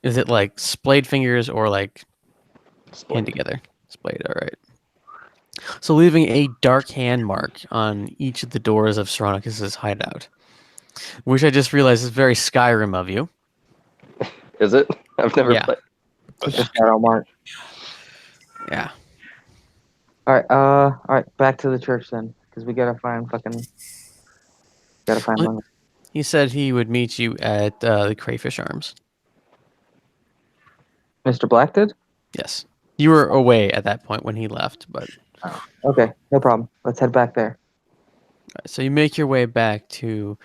is it like splayed fingers or like hand together? Splayed, all right. So leaving a dark hand mark on each of the doors of Syronicus's hideout, which I just realized is very Skyrim of you. Is it? I've never Yeah. played. it's a shadow mark. Yeah. All right, back to the church then, because we gotta find What? He said he would meet you at the Crayfish Arms. Mr. Black did? Yes. You were away at that point when he left, but Okay, no problem. Let's head back there. so you make your way back to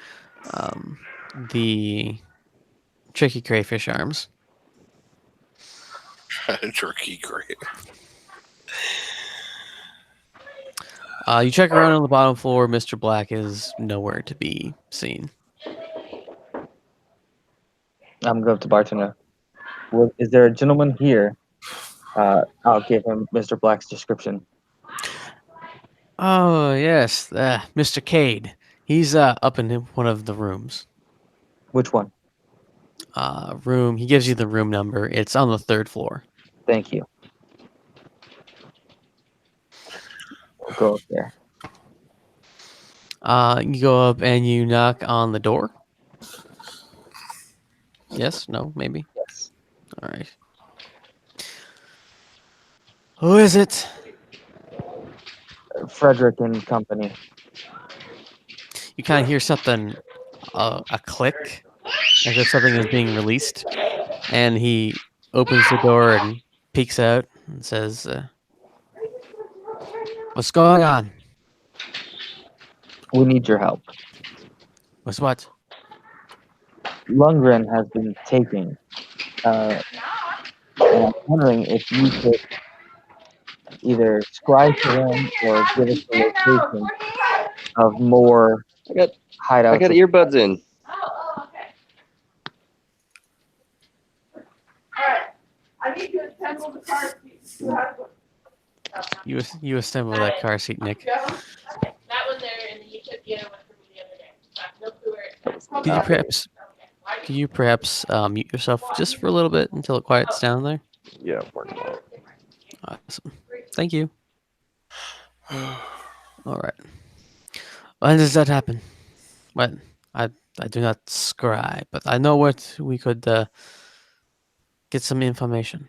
the Tricky Crayfish Arms. Jerky great. You check around on the bottom floor. Mr. Black is nowhere to be seen. I'm going to bartender. Is there a gentleman here? I'll give him Mr. Black's description. Oh, yes, Mr. Cade. He's up in one of the rooms. Which one? He gives you the room number. It's on the 3rd floor. Thank you. We'll go up there. You go up and you knock on the door. Yes? No? Maybe? Yes. All right. Who is it? Fredrick and company. You kind of hear something, a click, as if something is being released. And he opens the door and peeks out and says, "What's going on?" We need your help. "What's what?" Lundgren has been taken. And I'm wondering if you could either scribe for him or give us a location of more I hideouts. got earbuds in. Oh, okay. All right. I need to assemble the car seat. You assemble that car seat, Nick. That one there, and then you took the other one from me the other day. No clue where it is. Could you perhaps mute yourself just for a little bit until it quiets down there? Yeah, working on it. Awesome. Thank you. All right. When does that happen? Well, I do not scribe, but I know what we could get some information.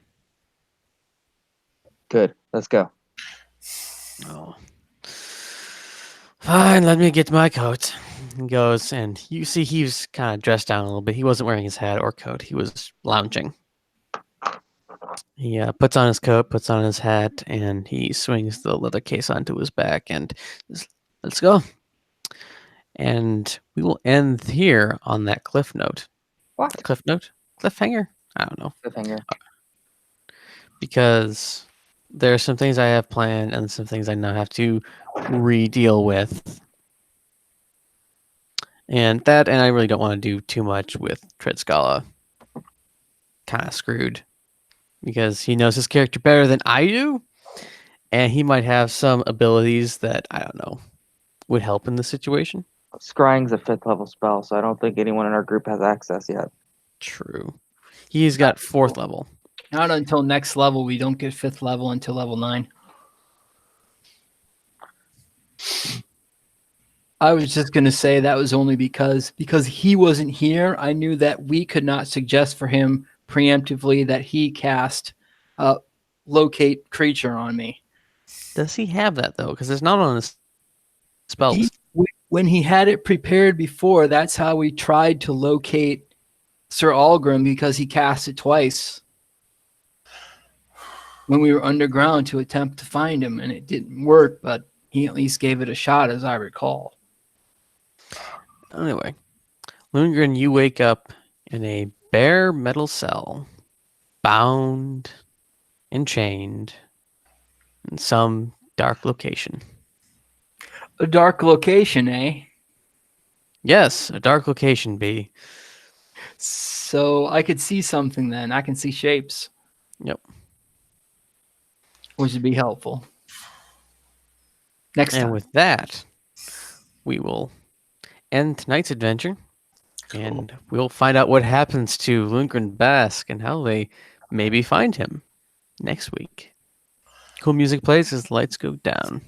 Good. Let's go. Oh. Fine, let me get my coat. He goes, and you see he was kind of dressed down a little bit. He wasn't wearing his hat or coat. He was lounging. He puts on his coat, puts on his hat, and he swings the leather case onto his back and says, "Let's go." And we will end here on that cliff note. What? Cliff note? Cliffhanger? I don't know. Cliffhanger. Because there are some things I have planned and some things I now have to re-deal with. And I really don't want to do too much with Treadscala. Kind of screwed. Because he knows his character better than I do. And he might have some abilities that, I don't know, would help in the situation. Scrying's a 5th level spell, so I don't think anyone in our group has access yet. True. He's got 4th level. Not until next level. We don't get 5th level until level 9. I was just going to say that was only because he wasn't here. I knew that we could not suggest for him preemptively that he cast locate creature on me. Does he have that, though? Because it's not on his spells. When he had it prepared before, that's how we tried to locate Sir Algrim, because he cast it twice when we were underground to attempt to find him, and it didn't work, but he at least gave it a shot, as I recall. Anyway, Lundgren, you wake up in a bare metal cell, bound and chained in some dark location. A dark location, eh? Yes, a dark location, B. So I could see something then. I can see shapes. Yep. Which would be helpful. Next And time. with that, we will end tonight's adventure. And we'll find out what happens to Lundgren Bask and how they maybe find him next week. Cool music plays as the lights go down.